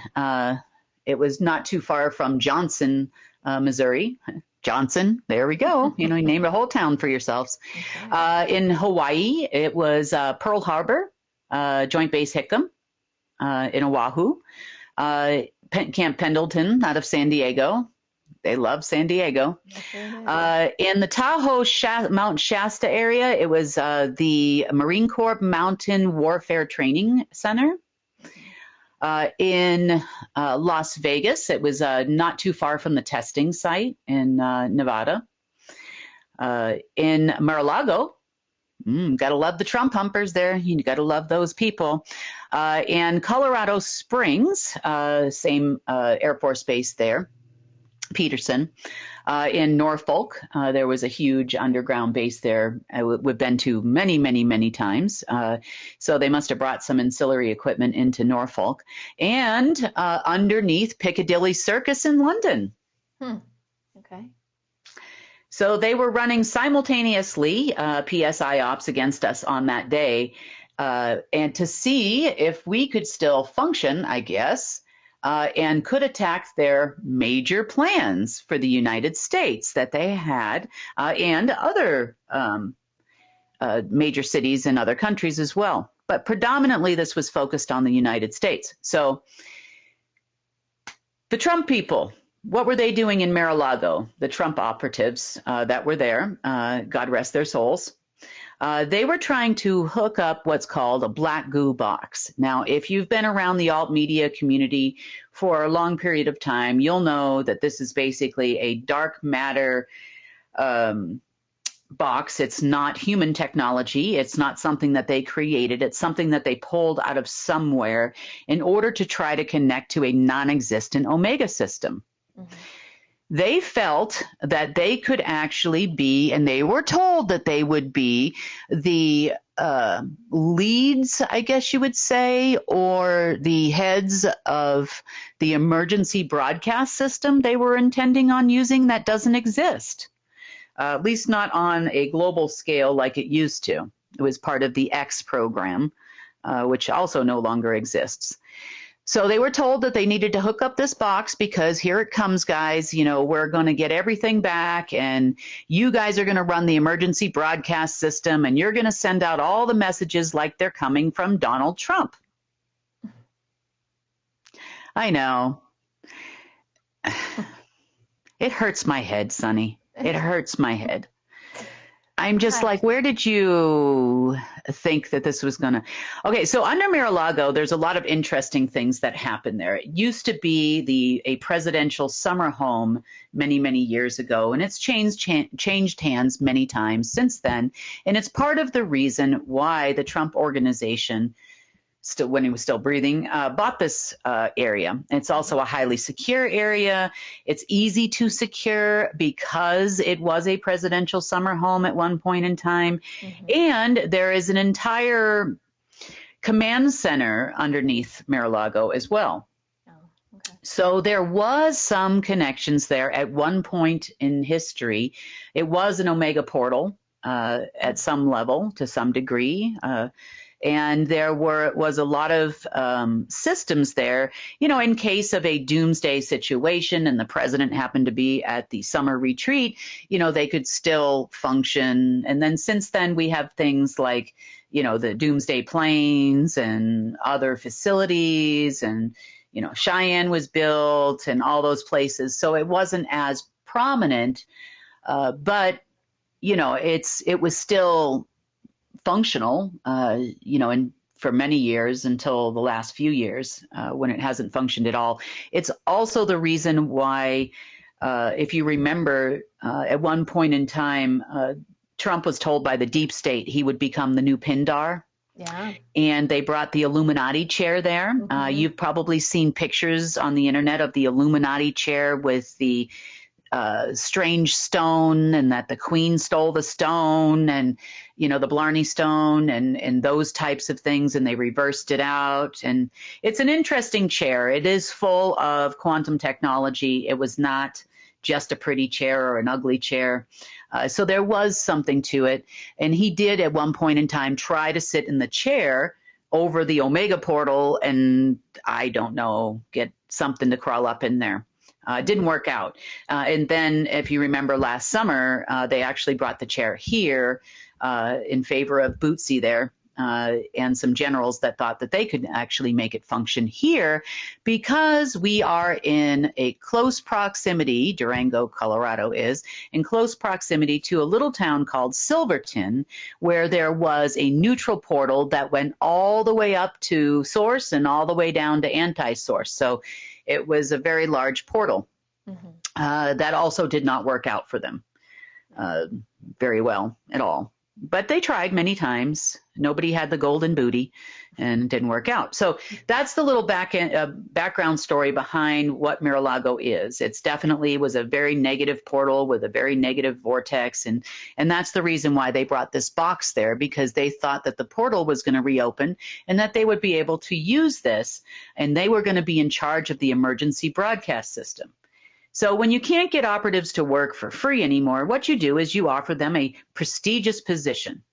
It was not too far from Johnson, Missouri. Johnson, there we go. You know, you named a whole town for yourselves. Okay. In Hawaii, it was Pearl Harbor, Joint Base Hickam in Oahu. Camp Pendleton out of San Diego. They love San Diego. In the Tahoe Mount Shasta area, it was the Marine Corps Mountain Warfare Training Center. In Las Vegas, it was not too far from the testing site in Nevada. In Mar-a-Lago, gotta love the Trump humpers there. You gotta love those people. And Colorado Springs, same Air Force Base there. Peterson. In Norfolk, there was a huge underground base there. We've been to many, many, many times. So they must have brought some ancillary equipment into Norfolk. And underneath Piccadilly Circus in London. Okay. So they were running simultaneously PSI ops against us on that day. And to see if we could still function, I guess, and could attack their major plans for the United States that they had and other major cities in other countries as well. But predominantly this was focused on the United States. So the Trump people, what were they doing in Mar-a-Lago? The Trump operatives that were there, God rest their souls. They were trying to hook up what's called a black goo box. Now, if you've been around the alt media community for a long period of time, you'll know that this is basically a dark matter box. It's not human technology. It's not something that they created. It's something that they pulled out of somewhere in order to try to connect to a non-existent Omega system. Mm-hmm. They felt that they could actually be, and they were told that they would be the leads, I guess you would say, or the heads of the emergency broadcast system they were intending on using that doesn't exist, at least not on a global scale like it used to. It was part of the X program, which also no longer exists. So they were told that they needed to hook up this box because here it comes, guys. You know, we're going to get everything back and you guys are going to run the emergency broadcast system and you're going to send out all the messages like they're coming from Donald Trump. I know. It hurts my head, Sonny. It hurts my head. I'm just like, where did you think that this was going to? Okay, so under Mar-a-Lago, there's a lot of interesting things that happen there. It used to be a presidential summer home many, many years ago, and it's changed hands many times since then. And it's part of the reason why the Trump organization, still when he was still breathing, bought this area. It's also a highly secure area. It's easy to secure because it was a presidential summer home at one point in time. Mm-hmm. And there is an entire command center underneath Mar-a-Lago as well. Oh, okay. So there was some connections there at one point in history. It was an Omega portal at some level, to some degree. And there was a lot of systems there, you know, in case of a doomsday situation and the president happened to be at the summer retreat, you know, they could still function. And then since then, we have things like, you know, the doomsday planes and other facilities and, you know, Cheyenne was built and all those places. So it wasn't as prominent, but, you know, it was still functional, and for many years until the last few years when it hasn't functioned at all. It's also the reason why, if you remember, at one point in time, Trump was told by the deep state he would become the new Pindar. Yeah. And they brought the Illuminati chair there. You've probably seen pictures on the internet of the Illuminati chair with the strange stone, and that the Queen stole the stone, and the Blarney stone, and those types of things, and they reversed it out. And it's an interesting chair. It is full of quantum technology. It was not just a pretty chair or an ugly chair. So there was something to it. And he did at one point in time try to sit in the chair over the Omega portal and, I don't know, get something to crawl up in there. It didn't work out. And then, if you remember last summer, they actually brought the chair here in favor of Bootsy there and some generals that thought that they could actually make it function here, because we are in a close proximity, Durango, Colorado is, in close proximity to a little town called Silverton, where there was a neutral portal that went all the way up to source and all the way down to anti-source. So it was a very large portal. That also did not work out for them very well at all. But they tried many times. Nobody had the golden booty, and it didn't work out. So that's the little background story behind what Mar-a-Lago is. It's definitely was a very negative portal with a very negative vortex, and that's the reason why they brought this box there, because they thought that the portal was going to reopen and that they would be able to use this, and they were going to be in charge of the emergency broadcast system. So when you can't get operatives to work for free anymore, what you do is you offer them a prestigious position.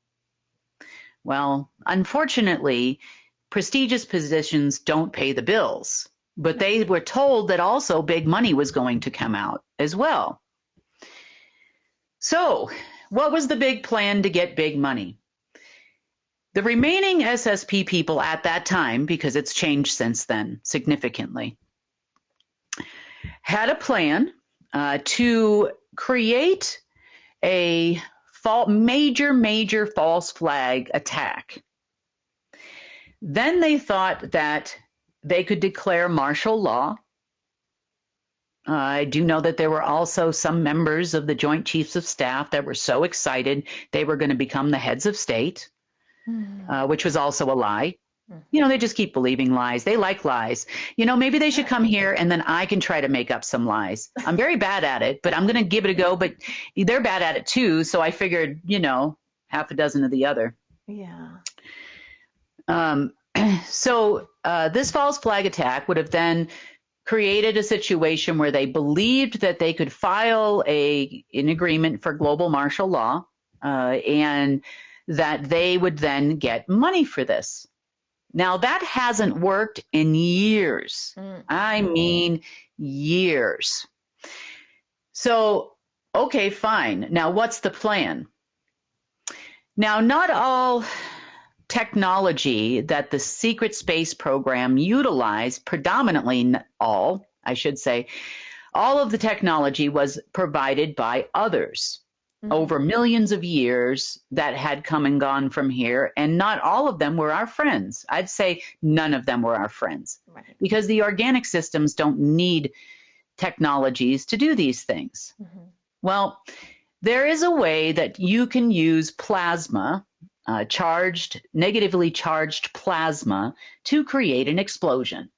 Well, unfortunately, prestigious positions don't pay the bills, but they were told that also big money was going to come out as well. So what was the big plan to get big money? The remaining SSP people at that time, because it's changed since then significantly, had a plan to create a major false flag attack. Then they thought that they could declare martial law. I do know that there were also some members of the Joint Chiefs of Staff that were so excited they were going to become the heads of state, which was also a lie. They just keep believing lies. They like lies. Maybe they should come here and then I can try to make up some lies. I'm very bad at it, but I'm going to give it a go. But they're bad at it too. So I figured, half a dozen of the other. Yeah. So this false flag attack would have then created a situation where they believed that they could file an agreement for global martial law and that they would then get money for this. Now, that hasn't worked in years. I mean, years. So, okay, fine. Now, what's the plan? Now, not all technology that the secret space program utilized, predominantly all, I should say, all of the technology was provided by others. Over millions of years that had come and gone from here, and not all of them were our friends. I'd say none of them were our friends, because the organic systems don't need technologies to do these things. Well, there is a way that you can use plasma, negatively charged plasma, to create an explosion.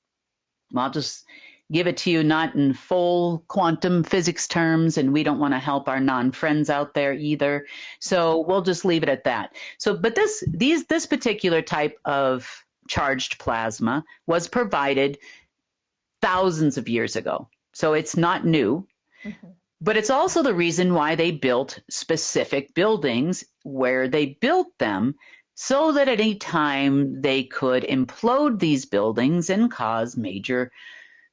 I'll just give it to you not in full quantum physics terms, and we don't want to help our non-friends out there either. So we'll just leave it at that. So, but this particular type of charged plasma was provided thousands of years ago. So it's not new, but it's also the reason why they built specific buildings where they built them, so that at any time they could implode these buildings and cause major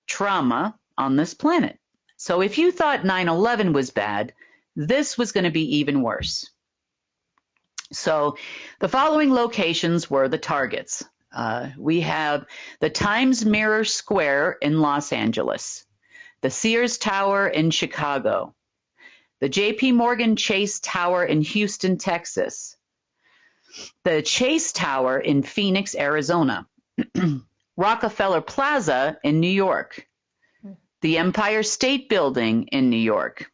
trauma on this planet. So if you thought 9/11 was bad, this was going to be even worse. So the following locations were the targets. We have the Times Mirror Square in Los Angeles, the Sears Tower in Chicago, the JP Morgan Chase Tower in Houston, Texas, the Chase Tower in Phoenix, Arizona, Rockefeller Plaza in New York, the Empire State Building in New York,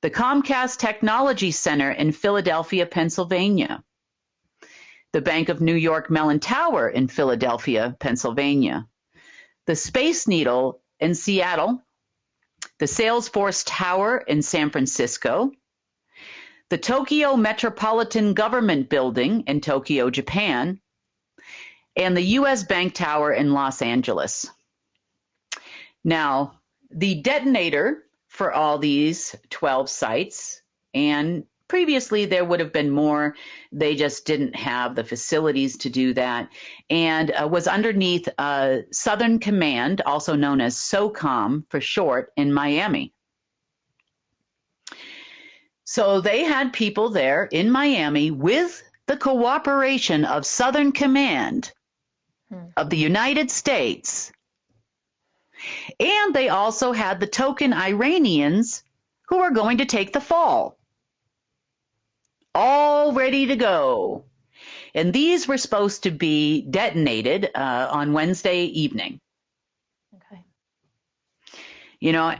the Comcast Technology Center in Philadelphia, Pennsylvania, the Bank of New York Mellon Tower in Philadelphia, Pennsylvania, the Space Needle in Seattle, the Salesforce Tower in San Francisco, the Tokyo Metropolitan Government Building in Tokyo, Japan, and the U.S. Bank Tower in Los Angeles. Now, the detonator for all these 12 sites, and previously there would have been more, they just didn't have the facilities to do that, and was underneath Southern Command, also known as SOCOM for short, in Miami. So they had people there in Miami with the cooperation of Southern Command of the United States. And they also had the token Iranians who were going to take the fall, all ready to go. And these were supposed to be detonated on Wednesday evening. Okay. You know,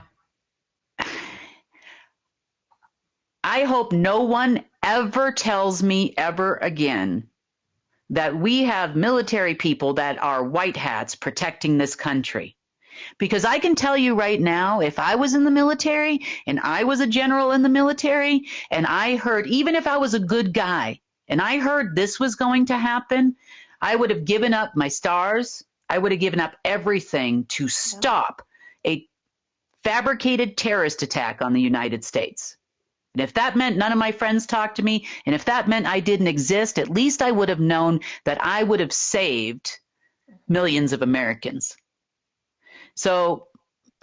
I hope no one ever tells me ever again that we have military people that are white hats protecting this country. Because I can tell you right now, if I was in the military and I was a general in the military and I heard, even if I was a good guy and I heard this was going to happen, I would have given up my stars. I would have given up everything to stop a fabricated terrorist attack on the United States. And if that meant none of my friends talked to me, and if that meant I didn't exist, at least I would have known that I would have saved millions of Americans. So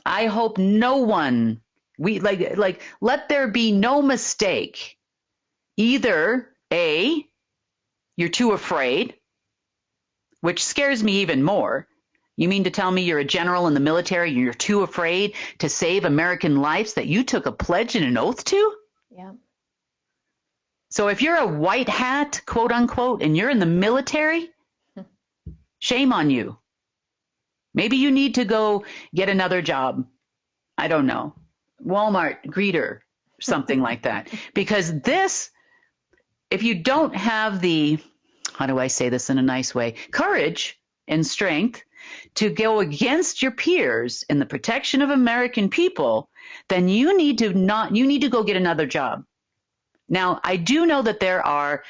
I hope no one, let there be no mistake. Either A, you're too afraid, which scares me even more. You mean to tell me you're a general in the military and you're too afraid to save American lives that you took a pledge and an oath to? Yeah. So if you're a white hat, quote unquote, and you're in the military, shame on you. Maybe you need to go get another job. I don't know. Walmart greeter, something like that. Because this, if you don't have the, how do I say this in a nice way, courage and strength to go against your peers in the protection of American people, then you need to go get another job. Now, I do know that there are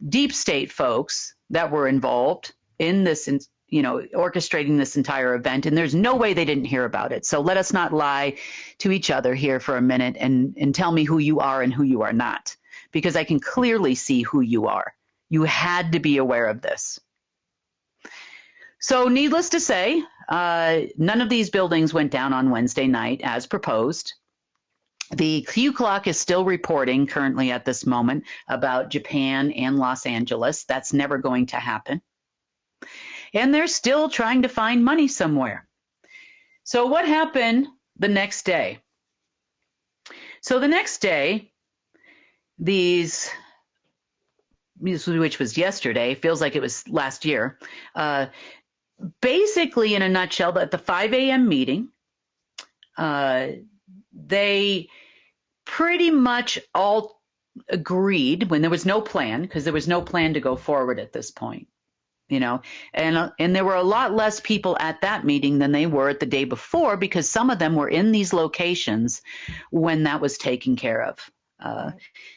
deep state folks that were involved in this, orchestrating this entire event, and there's no way they didn't hear about it. So let us not lie to each other here for a minute and tell me who you are and who you are not, because I can clearly see who you are. You had to be aware of this. So needless to say, none of these buildings went down on Wednesday night as proposed. The Q Clock is still reporting currently at this moment about Japan and Los Angeles. That's never going to happen. And they're still trying to find money somewhere. So what happened the next day? So the next day, which was yesterday, feels like it was last year, basically in a nutshell, at the 5 a.m. meeting, they pretty much all agreed when there was no plan, because there was no plan to go forward at this point, and there were a lot less people at that meeting than they were at the day before, because some of them were in these locations when that was taken care of.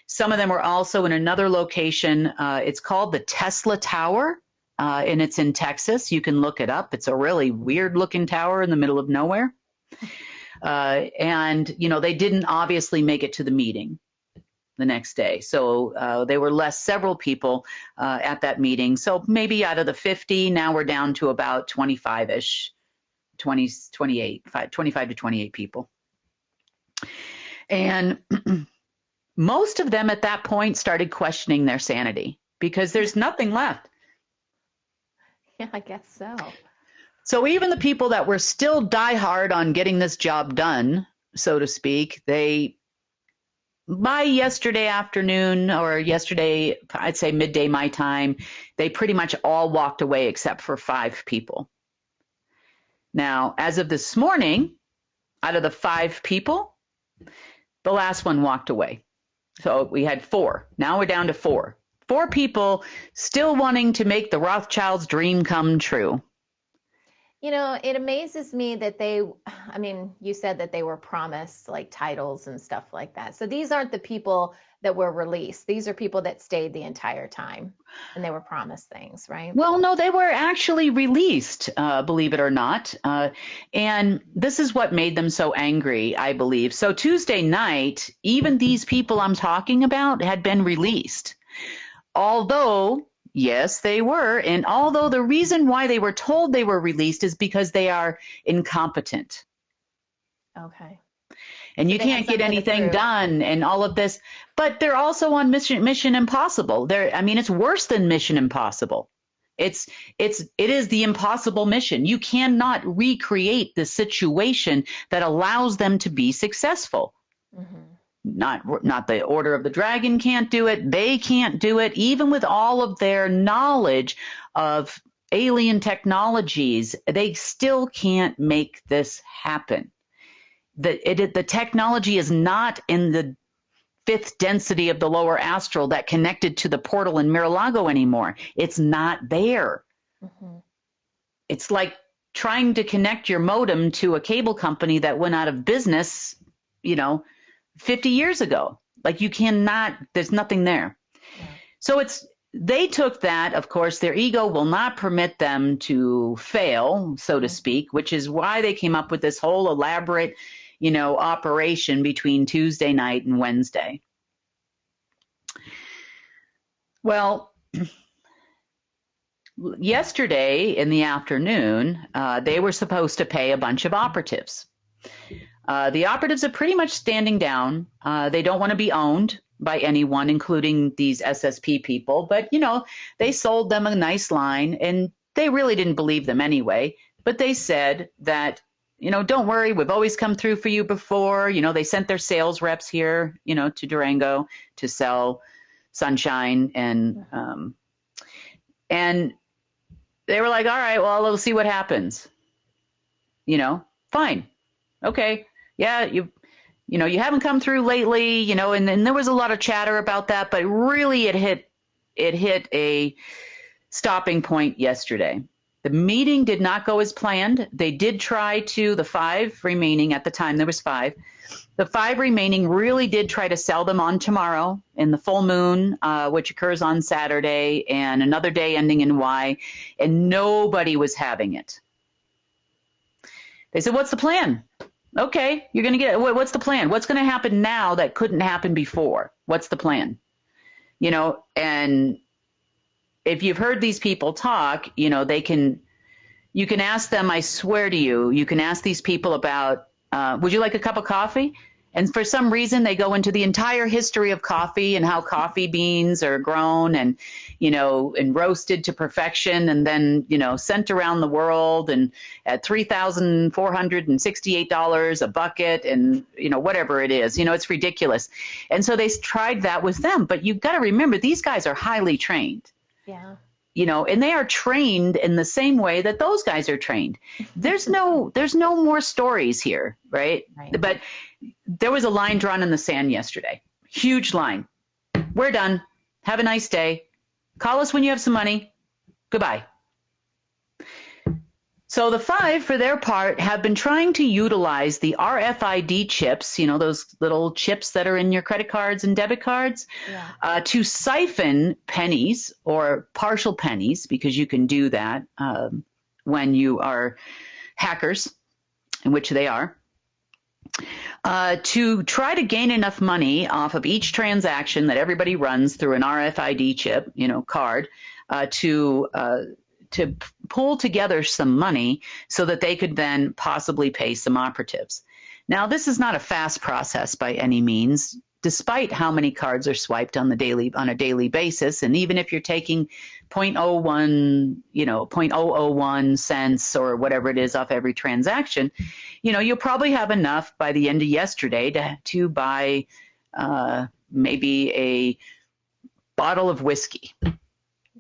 Some of them were also in another location. It's called the Tesla Tower, and it's in Texas. You can look it up. It's a really weird looking tower in the middle of nowhere. And they didn't obviously make it to the meeting the next day. So there were several people at that meeting. So maybe out of the 50, now we're down to about 25-ish, 25 to 28 people. And most of them at that point started questioning their sanity, because there's nothing left. Yeah, I guess so. So even the people that were still diehard on getting this job done, so to speak, they by yesterday afternoon, or yesterday, I'd say midday my time, they pretty much all walked away except for 5 people. Now, as of this morning, out of the 5 people, the last one walked away. So we had 4. Now we're down to 4. 4 people still wanting to make the Rothschilds' dream come true. You know, it amazes me that you said that they were promised like titles and stuff like that. So these aren't the people that were released. These are people that stayed the entire time and they were promised things, right? Well, no, they were actually released, believe it or not. And this is what made them so angry, I believe. So Tuesday night, even these people I'm talking about had been released. Although, yes, they were. And although the reason why they were told they were released is because they are incompetent. Okay. And you can't get anything done and all of this. But they're also on Mission Impossible. It's worse than Mission Impossible. It is the impossible mission. You cannot recreate the situation that allows them to be successful. Mm-hmm. Not the Order of the Dragon can't do it. They can't do it. Even with all of their knowledge of alien technologies, they still can't make this happen. The technology is not in the 5th density of the lower astral that connected to the portal in Mar-a-Lago anymore. It's not there. Mm-hmm. It's like trying to connect your modem to a cable company that went out of business, 50 years ago. Like you cannot, there's nothing there. Yeah. So they took that, of course, their ego will not permit them to fail, so to speak, which is why they came up with this whole elaborate, operation between Tuesday night and Wednesday. Well, yesterday in the afternoon, they were supposed to pay a bunch of operatives. The operatives are pretty much standing down. They don't want to be owned by anyone, including these SSP people. But, they sold them a nice line, and they really didn't believe them anyway. But they said that, don't worry, we've always come through for you before. They sent their sales reps here, to Durango to sell sunshine. And they were like, all right, well, we'll see what happens. Fine. Okay. Yeah, you haven't come through lately, and there was a lot of chatter about that, but really it hit a stopping point yesterday. The meeting did not go as planned. They did try the 5 remaining, at the time there was 5. The 5 remaining really did try to sell them on tomorrow in the full moon, which occurs on Saturday, and another day ending in Y, and nobody was having it. They said, what's the plan? Okay, you're going to get, what's the plan? What's going to happen now that couldn't happen before? What's the plan? And if you've heard these people talk, you can ask them, I swear to you, you can ask these people about, would you like a cup of coffee? And for some reason, they go into the entire history of coffee and how coffee beans are grown and, and roasted to perfection and then, sent around the world and at $3,468 a bucket and, whatever it is, it's ridiculous. And so they tried that with them. But you've got to remember, these guys are highly trained. Yeah. And they are trained in the same way that those guys are trained. There's no more stories here, right? But there was a line drawn in the sand yesterday. Huge line. We're done. Have a nice day. Call us when you have some money. Goodbye. So the 5, for their part, have been trying to utilize the RFID chips, those little chips that are in your credit cards and debit cards, to siphon pennies or partial pennies, because you can do that when you are hackers, in which they are, to try to gain enough money off of each transaction that everybody runs through an RFID chip, card, to pull together some money so that they could then possibly pay some operatives. Now, this is not a fast process by any means, despite how many cards are swiped on a daily basis. And even if you're taking 0.001 cents or whatever it is off every transaction, you'll probably have enough by the end of yesterday to buy maybe a bottle of whiskey,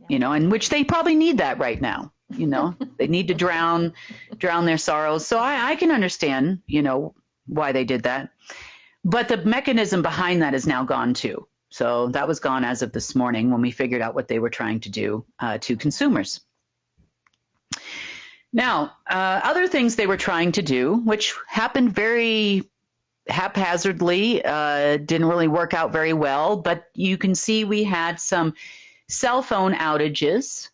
and which they probably need that right now. They need to drown their sorrows. So I can understand, why they did that. But the mechanism behind that is now gone too. So that was gone as of this morning when we figured out what they were trying to do to consumers. Now, other things they were trying to do, which happened very haphazardly, didn't really work out very well, but you can see we had some cell phone outages,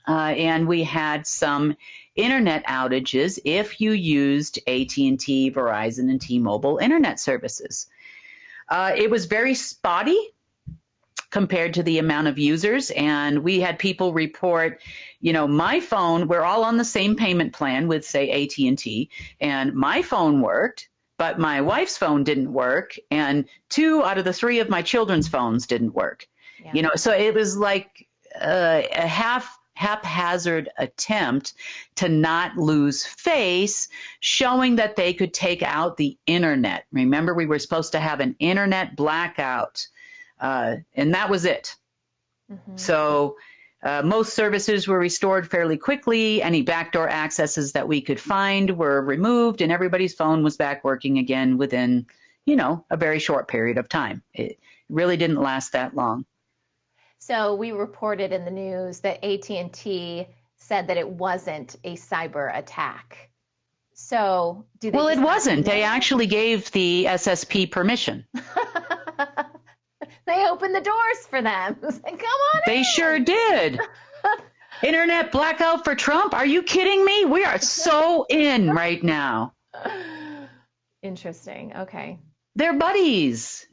and we had some internet outages if you used AT&T, Verizon, and T-Mobile internet services. It was very spotty compared to the amount of users, and we had people report, my phone, we're all on the same payment plan with, say, AT&T, and my phone worked, but my wife's phone didn't work, and 2 out of the 3 of my children's phones didn't work. Yeah. So it was like a haphazard attempt to not lose face, showing that they could take out the internet. Remember, we were supposed to have an internet blackout, and that was it. So most services were restored fairly quickly. Any backdoor accesses that we could find were removed, and everybody's phone was back working again within, a very short period of time. It really didn't last that long. So we reported in the news that AT&T said that it wasn't a cyber attack. So do they? Well, it wasn't. They actually gave the SSP permission. They opened the doors for them. It was like, come on They in. Sure did. Internet blackout for Trump? Are you kidding me? We are so in right now. Interesting. Okay. They're buddies,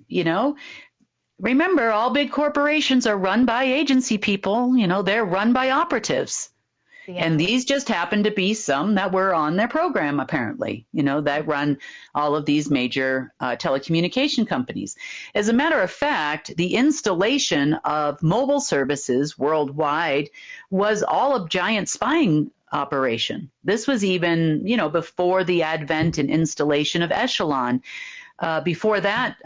Remember, all big corporations are run by agency people. They're run by operatives. Yeah. And these just happen to be some that were on their program, apparently, that run all of these major telecommunication companies. As a matter of fact, the installation of mobile services worldwide was all a giant spying operation. This was even, before the advent and installation of Echelon. Before that,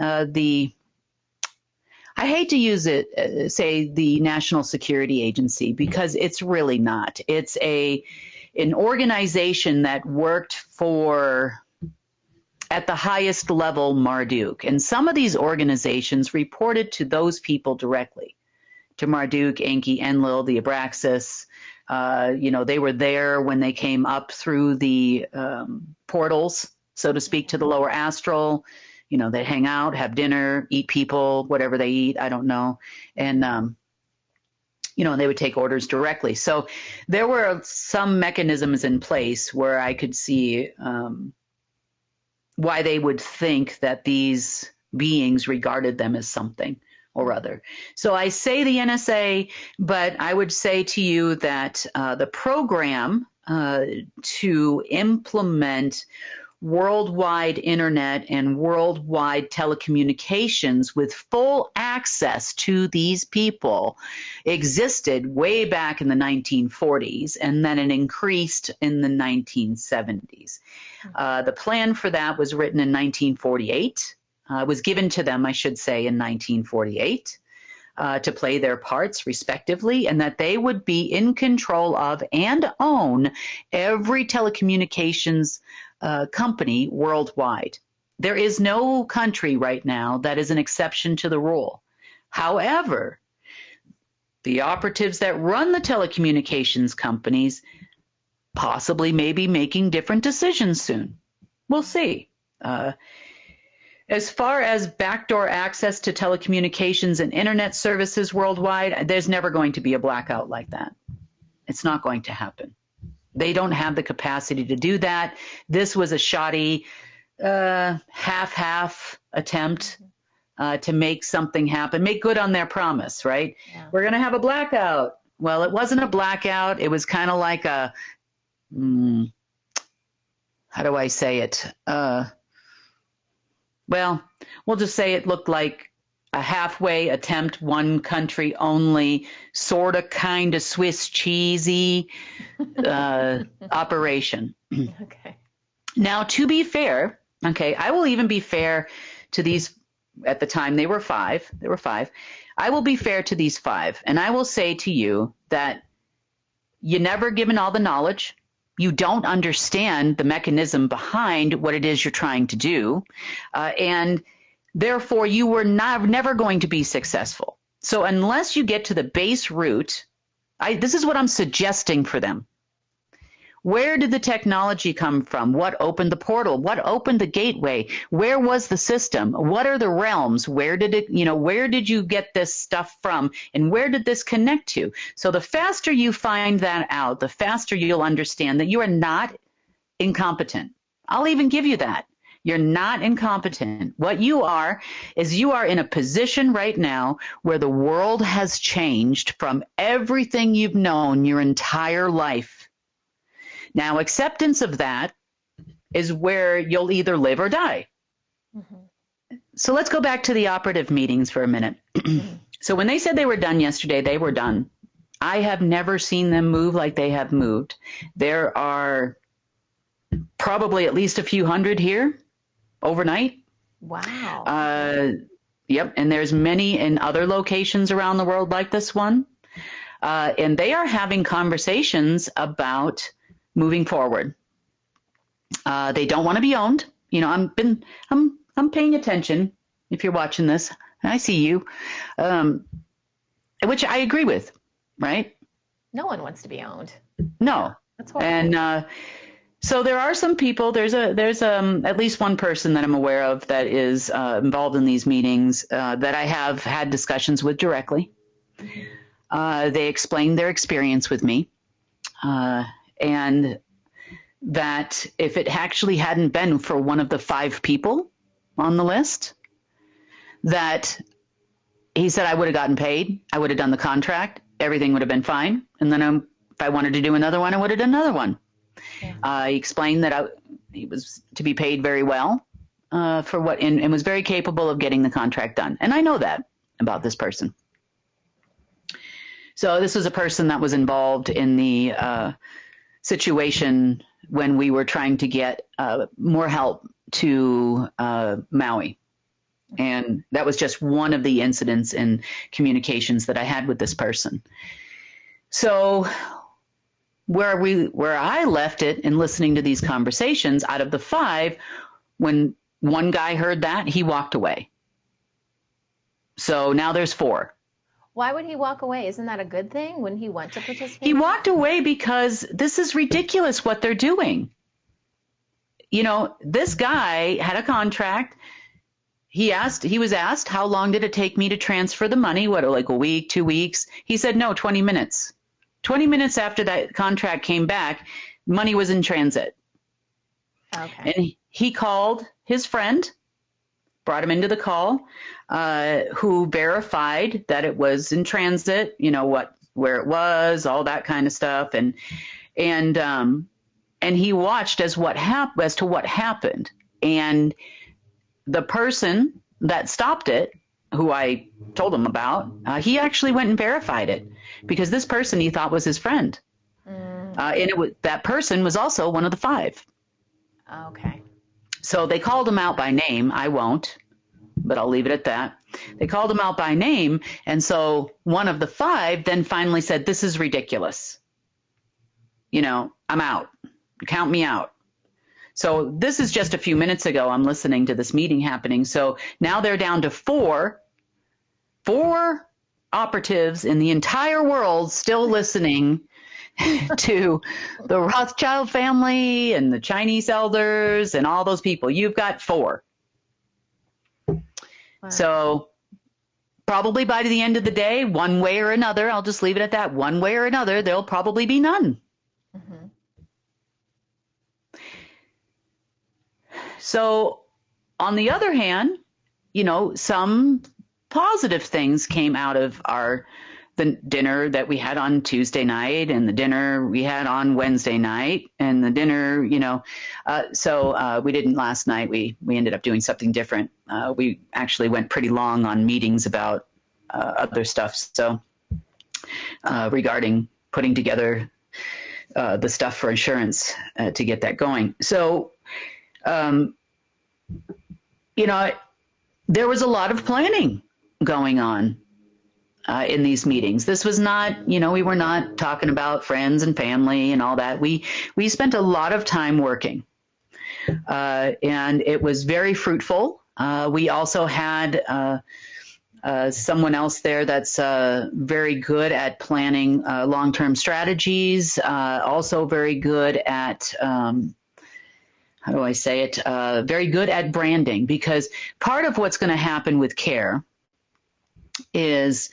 I hate to use it, say the National Security Agency, because it's really not. It's an organization that worked for, at the highest level, Marduk. And some of these organizations reported to those people directly, to Marduk, Enki, Enlil, the Abraxas. They were there when they came up through the portals, so to speak, to the lower astral. They hang out, have dinner, eat people, whatever they eat, I don't know. And, they would take orders directly. So there were some mechanisms in place where I could see why they would think that these beings regarded them as something or other. So I say the NSA, but I would say to you that the program to implement worldwide internet and worldwide telecommunications with full access to these people existed way back in the 1940s, and then it increased in the 1970s. The plan for that was written in 1948, was given to them, I should say, in 1948. To play their parts respectively, and that they would be in control of and own every telecommunications company worldwide. There is no country right now that is an exception to the rule. However, the operatives that run the telecommunications companies possibly may be making different decisions soon. We'll see. As far as backdoor access to telecommunications and internet services worldwide, there's never going to be a blackout like that. It's not going to happen. They don't have the capacity to do that. This was a shoddy, half-half attempt to make something happen, make good on their promise, right? Yeah. We're going to have a blackout. Well, it wasn't a blackout. It was kind of like a, how do I say it? Well, we'll just say it looked like a halfway attempt, one country only, sort of kind of Swiss cheesy operation. Okay. Now, to be fair, I will even be fair to these At the time, they were 5. There were 5. I will be fair to these 5, and I will say to you that you're never given all the knowledge. You don't understand the mechanism behind what it is you're trying to do, and therefore you were never going to be successful. So unless you get to the base root, this is what I'm suggesting for them. Where did the technology come from? What opened the portal? What opened the gateway? Where was the system? What are the realms? Where did you get this stuff from? And where did this connect to? So the faster you find that out, the faster you'll understand that you are not incompetent. I'll even give you that. You're not incompetent. What you are is you are in a position right now where the world has changed from everything you've known your entire life. Now, acceptance of that is where you'll either live or die. Mm-hmm. So let's go back to the operative meetings for a minute. So when they said they were done yesterday, they were done. I have never seen them move like they have moved. There are probably at least a few hundred here overnight. Wow. Yep. And there's many in other locations around the world like this one. And they are having conversations about moving forward. They don't want to be owned. You know, I'm paying attention. If you're watching this, I see you, which I agree with, right? No one wants to be owned. No. That's horrible. And so there are some people. There's at least one person that I'm aware of that is involved in these meetings that I have had discussions with directly. They explained their experience with me. And that if it actually hadn't been for one of the 5 people on the list, that he said I would have gotten paid, I would have done the contract, everything would have been fine. And then if I wanted to do another one, I would have done another one. Yeah. He explained that he was to be paid very well for what, and was very capable of getting the contract done. And I know that about this person. So this was a person that was involved in the situation when we were trying to get more help to Maui. And that was just one of the incidents in communications that I had with this person. So where I left it in listening to these conversations, out of the 5, when one guy heard that, he walked away. So now there's 4. Why would he walk away? Isn't that a good thing when he went to participate? He walked away because this is ridiculous what they're doing. You know, this guy had a contract. He was asked, how long did it take me to transfer the money? What, like a week, 2 weeks? He said, no, 20 minutes. 20 minutes after that contract came back, money was in transit. Okay. And he called his friend, brought him into the call, who verified that it was in transit, you know, where it was, all that kind of stuff. And he watched as to what happened. And the person that stopped it, who I told him about, he actually went and verified it because this person he thought was his friend. And that person was also one of the 5. Okay. So they called him out by name. I won't, but I'll leave it at that. They called him out by name. And so one of the 5 then finally said, this is ridiculous. You know, I'm out. Count me out. So this is just a few minutes ago. I'm listening to this meeting happening. So now they're down to 4 operatives in the entire world still listening to the Rothschild family and the Chinese elders and all those people. You've got 4. Wow. So probably by the end of the day, one way or another, I'll just leave it at that. One way or another, there'll probably be none. Mm-hmm. So on the other hand, you know, some positive things came out of the dinner that we had on Tuesday night and the dinner we had on Wednesday night and the dinner, you know, so we didn't last night. We ended up doing something different. We actually went pretty long on meetings about other stuff. So regarding putting together the stuff for insurance to get that going. So, you know, there was a lot of planning going on in these meetings. This was not, we were not talking about friends and family and all that. We spent a lot of time working, and it was very fruitful. We also had someone else there that's very good at planning long-term strategies, also very good at, how do I say it, very good at branding, because part of what's going to happen with CARE is,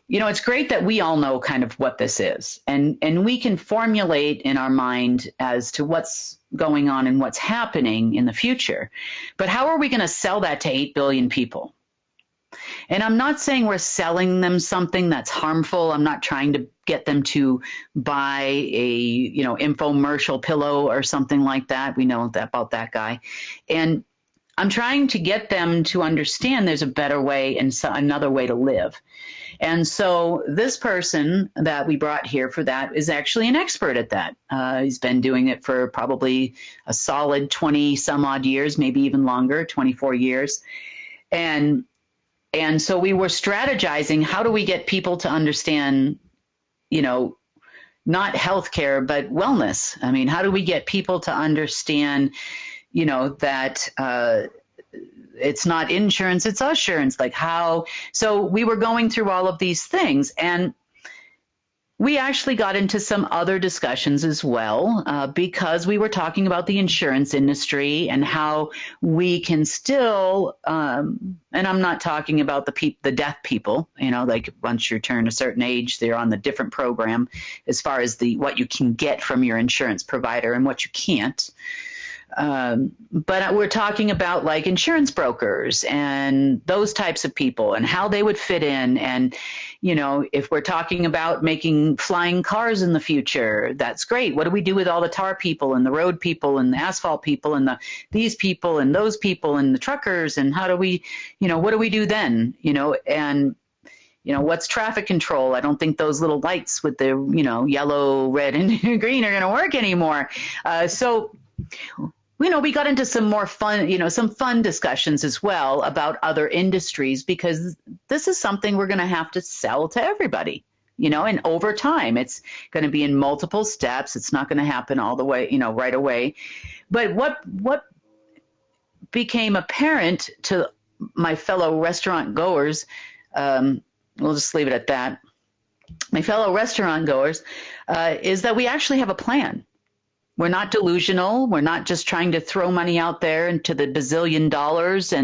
it's great that we all know kind of what this is, and we can formulate in our mind as to what's going on and what's happening in the future. But how are we going to sell that to 8 billion people? And I'm not saying we're selling them something that's harmful. I'm not trying to get them to buy a, infomercial pillow or something like that. We know about that guy. And I'm trying to get them to understand there's a better way and another way to live. And so this person that we brought here for that is actually an expert at that. He's been doing it for probably a solid 20 some odd years, maybe even longer, 24 years. And so we were strategizing, how do we get people to understand, not healthcare, but wellness? I mean, how do we get people to understand, that it's not insurance, it's assurance, like how. So we were going through all of these things, and we actually got into some other discussions as well, because we were talking about the insurance industry and how we can still, and I'm not talking about the deaf people, like once you turn a certain age, they're on the different program as far as what you can get from your insurance provider and what you can't. But we're talking about like insurance brokers and those types of people and how they would fit in. And, if we're talking about making flying cars in the future, that's great. What do we do with all the tar people and the road people and the asphalt people and these people and those people and the truckers? And how do we, what do we do then? And what's traffic control? I don't think those little lights with the, yellow, red, and green are going to work anymore. So we got into some more fun, some fun discussions as well about other industries, because this is something we're going to have to sell to everybody, and over time, it's going to be in multiple steps. It's not going to happen all the way, right away. But what became apparent to my fellow restaurant goers, we'll just leave it at that. My fellow restaurant goers, is that we actually have a plan. We're not delusional. We're not just trying to throw money out there into the bazillion dollars,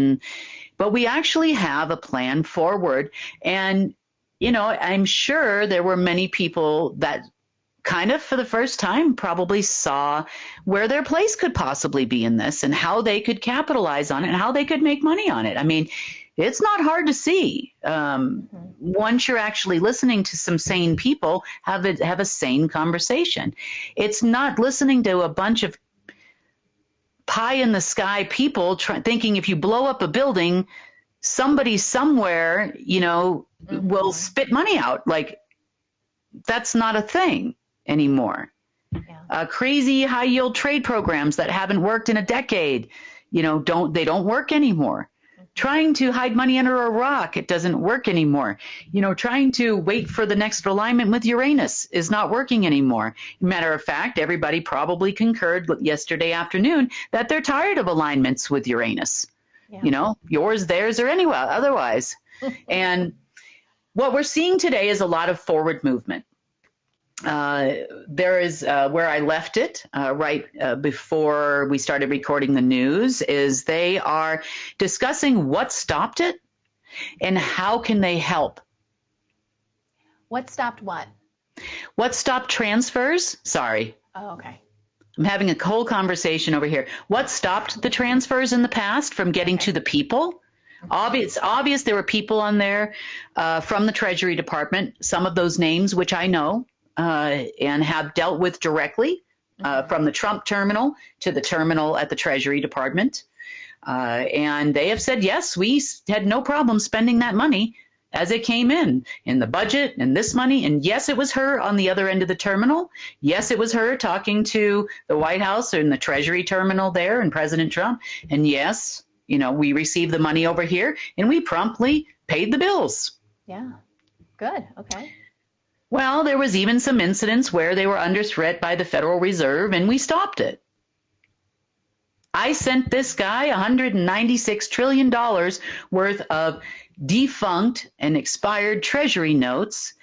but we actually have a plan forward. And, I'm sure there were many people that kind of for the first time probably saw where their place could possibly be in this and how they could capitalize on it and how they could make money on it. I mean, it's not hard to see. Once you're actually listening to some sane people, have a sane conversation. It's not listening to a bunch of pie in the sky people thinking if you blow up a building, somebody somewhere, will spit money out. Like, that's not a thing anymore. Yeah. Crazy high yield trade programs that haven't worked in a decade, don't work anymore. Trying to hide money under a rock, it doesn't work anymore. Trying to wait for the next alignment with Uranus is not working anymore. Matter of fact, everybody probably concurred yesterday afternoon that they're tired of alignments with Uranus. Yeah. Yours, theirs, or anywhere otherwise. And what we're seeing today is a lot of forward movement. There is where I left it right before we started recording the news is they are discussing what stopped it and how can they help. What stopped what? What stopped transfers? Sorry. Oh, okay. I'm having a whole conversation over here. What stopped the transfers in the past from getting to the people? Obvious there were people on there from the Treasury Department, some of those names, which I know, and have dealt with directly from the Trump terminal to the terminal at the Treasury Department. And they have said, yes, we had no problem spending that money as it came in the budget and this money. And yes, it was her on the other end of the terminal. Yes, it was her talking to the White House and the Treasury terminal there and President Trump. And yes, we received the money over here and we promptly paid the bills. Yeah. Good. Okay. Well, there was even some incidents where they were under threat by the Federal Reserve, and we stopped it. I sent this guy $196 trillion worth of defunct and expired Treasury notes,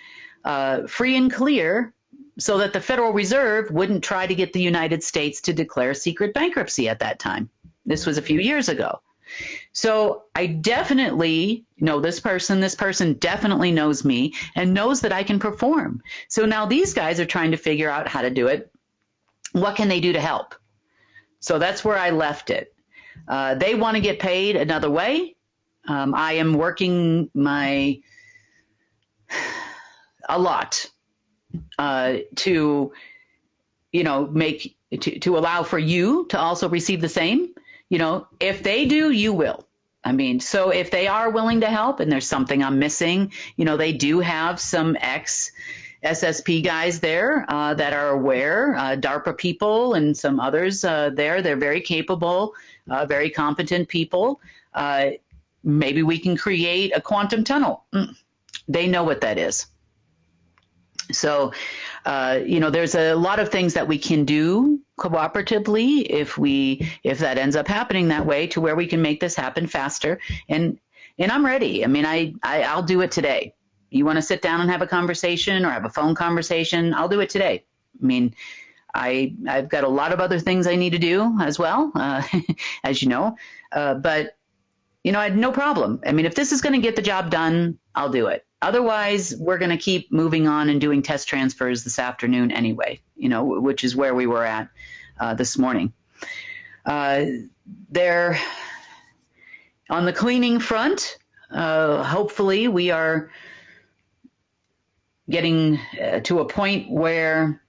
free and clear, so that the Federal Reserve wouldn't try to get the United States to declare secret bankruptcy at that time. This was a few years ago. So I definitely know this person. This person definitely knows me and knows that I can perform. So now these guys are trying to figure out how to do it. What can they do to help? So that's where I left it. They want to get paid another way. I am working a lot to allow for you to also receive the same. If they do, you will. I mean, so if they are willing to help and there's something I'm missing, they do have some ex-SSP guys there that are aware, DARPA people and some others there. They're very capable, very competent people. Maybe we can create a quantum tunnel. They know what that is. So, there's a lot of things that we can do cooperatively if that ends up happening that way, to where we can make this happen faster. And I'm ready. I mean, I'll do it today. You want to sit down and have a conversation or have a phone conversation? I'll do it today. I mean, I've got a lot of other things I need to do as well, as you know. But I had no problem. I mean, if this is going to get the job done, I'll do it. Otherwise, we're going to keep moving on and doing test transfers this afternoon anyway, which is where we were at this morning. There, on the cleaning front, hopefully we are getting to a point where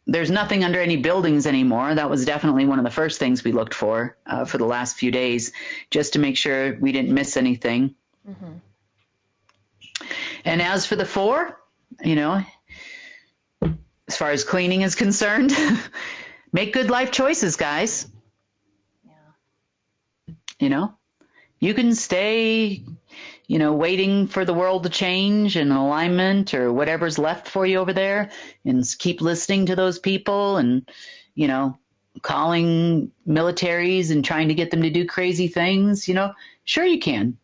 there's nothing under any buildings anymore. That was definitely one of the first things we looked for the last few days, just to make sure we didn't miss anything. Mm-hmm. And as for the 4, as far as cleaning is concerned, make good life choices, guys. Yeah. You can stay, waiting for the world to change and alignment or whatever's left for you over there, and keep listening to those people and, calling militaries and trying to get them to do crazy things. Sure you can.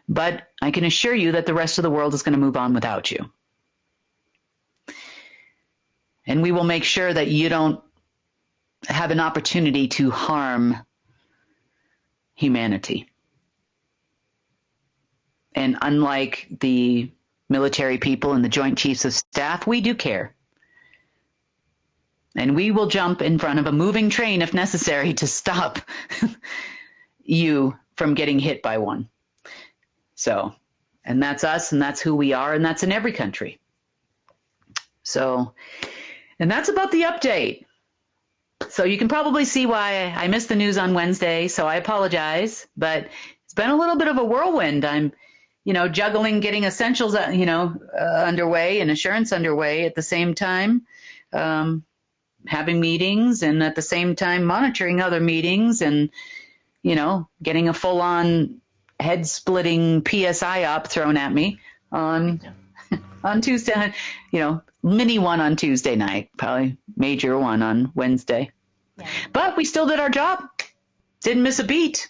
But I can assure you that the rest of the world is going to move on without you. And we will make sure that you don't have an opportunity to harm humanity. And unlike the military people and the Joint Chiefs of Staff, we do care. And we will jump in front of a moving train if necessary to stop you from getting hit by one. So, and that's us, and that's who we are, and that's in every country. So, and that's about the update. So you can probably see why I missed the news on Wednesday, so I apologize, but it's been a little bit of a whirlwind. I'm, juggling getting essentials, underway and assurance underway at the same time, having meetings, and at the same time monitoring other meetings, and, getting a full-on head-splitting PSI op thrown at me on Tuesday, mini one on Tuesday night, probably major one on Wednesday. Yeah. But we still did our job. Didn't miss a beat.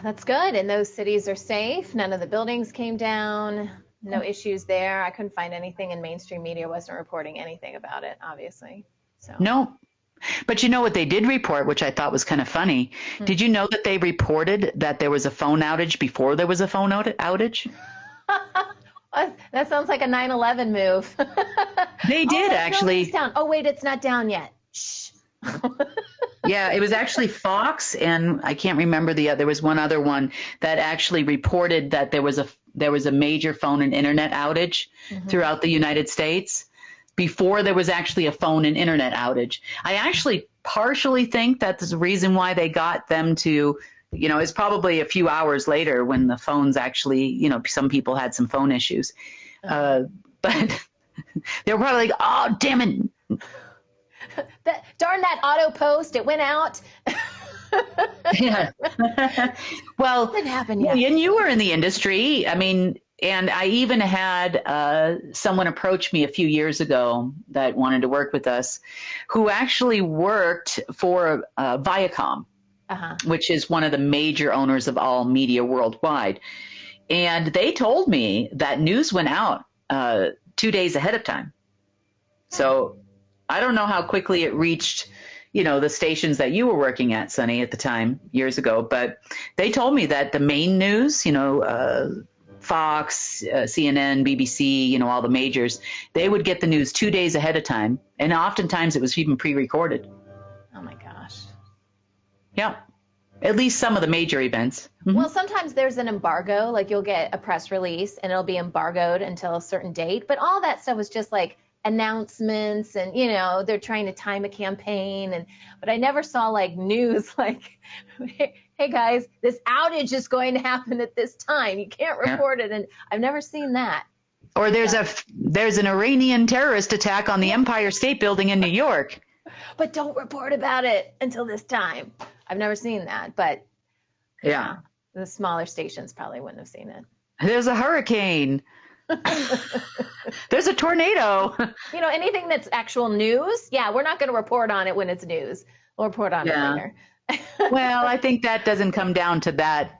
That's good. And those cities are safe. None of the buildings came down. No issues there. I couldn't find anything in mainstream media. Wasn't reporting anything about it, obviously. So. No. But what they did report, which I thought was kind of funny, did you know that they reported that there was a phone outage before there was a phone outage? That sounds like a 9/11 move. They did, actually. Down. Oh, wait, it's not down yet. Shh. Yeah, it was actually Fox, and I can't remember there was one other one that actually reported that there was a major phone and internet outage throughout the United States before there was actually a phone and internet outage. I actually partially think that's the reason why they got them to, it's probably a few hours later when the phones actually, some people had some phone issues. But they were probably like, oh, damn it. Darn that auto post, it went out. Yeah. Well, Didn't happen yet. and you were in the industry. I mean, and I even had someone approach me a few years ago that wanted to work with us, who actually worked for Viacom, which is one of the major owners of all media worldwide. And they told me that news went out 2 days ahead of time. So I don't know how quickly it reached, the stations that you were working at, Sonny, at the time, years ago. But they told me that the main news, Fox, CNN, BBC, all the majors, they would get the news 2 days ahead of time. And oftentimes it was even pre-recorded. Oh, my gosh. Yeah. At least some of the major events. Mm-hmm. Well, sometimes there's an embargo, like you'll get a press release and it'll be embargoed until a certain date. But all that stuff was just like announcements and, they're trying to time a campaign. But I never saw like news like, hey guys, this outage is going to happen at this time. You can't report it. And I've never seen that. Or there's an Iranian terrorist attack on the Empire State Building in New York. But don't report about it until this time. I've never seen that, but yeah, the smaller stations probably wouldn't have seen it. There's a hurricane. There's a tornado. Anything that's actual news, we're not going to report on it when it's news. We'll report on it later. Well, I think that doesn't come down to that.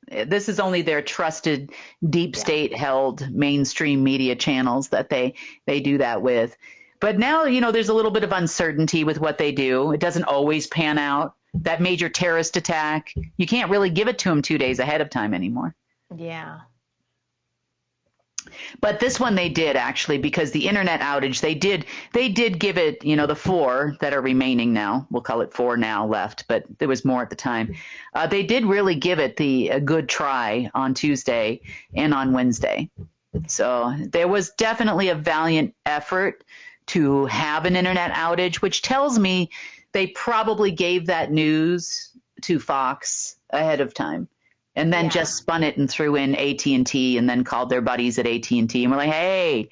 This is only their trusted, deep state held mainstream media channels that they do that with. But now, there's a little bit of uncertainty with what they do. It doesn't always pan out. That major terrorist attack, you can't really give it to them 2 days ahead of time anymore. Yeah. But this one they did actually, because the internet outage, they did give it, the 4 that are remaining now. We'll call it 4 now left, but there was more at the time. They did really give it a good try on Tuesday and on Wednesday. So there was definitely a valiant effort to have an internet outage, which tells me they probably gave that news to Fox ahead of time and then just spun it and threw in AT&T and then called their buddies at AT&T and were like, hey,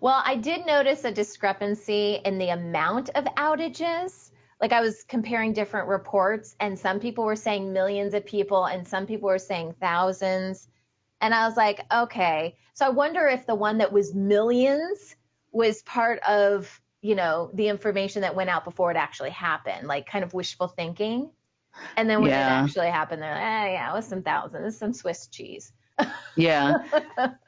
Well, I did notice a discrepancy in the amount of outages. Like I was comparing different reports and some people were saying millions of people and some people were saying thousands. And I was like, okay. So I wonder if the one that was millions was part of, the information that went out before it actually happened, like kind of wishful thinking. And then when it actually happened, they're like, it was some thousands, it's some Swiss cheese. Yeah.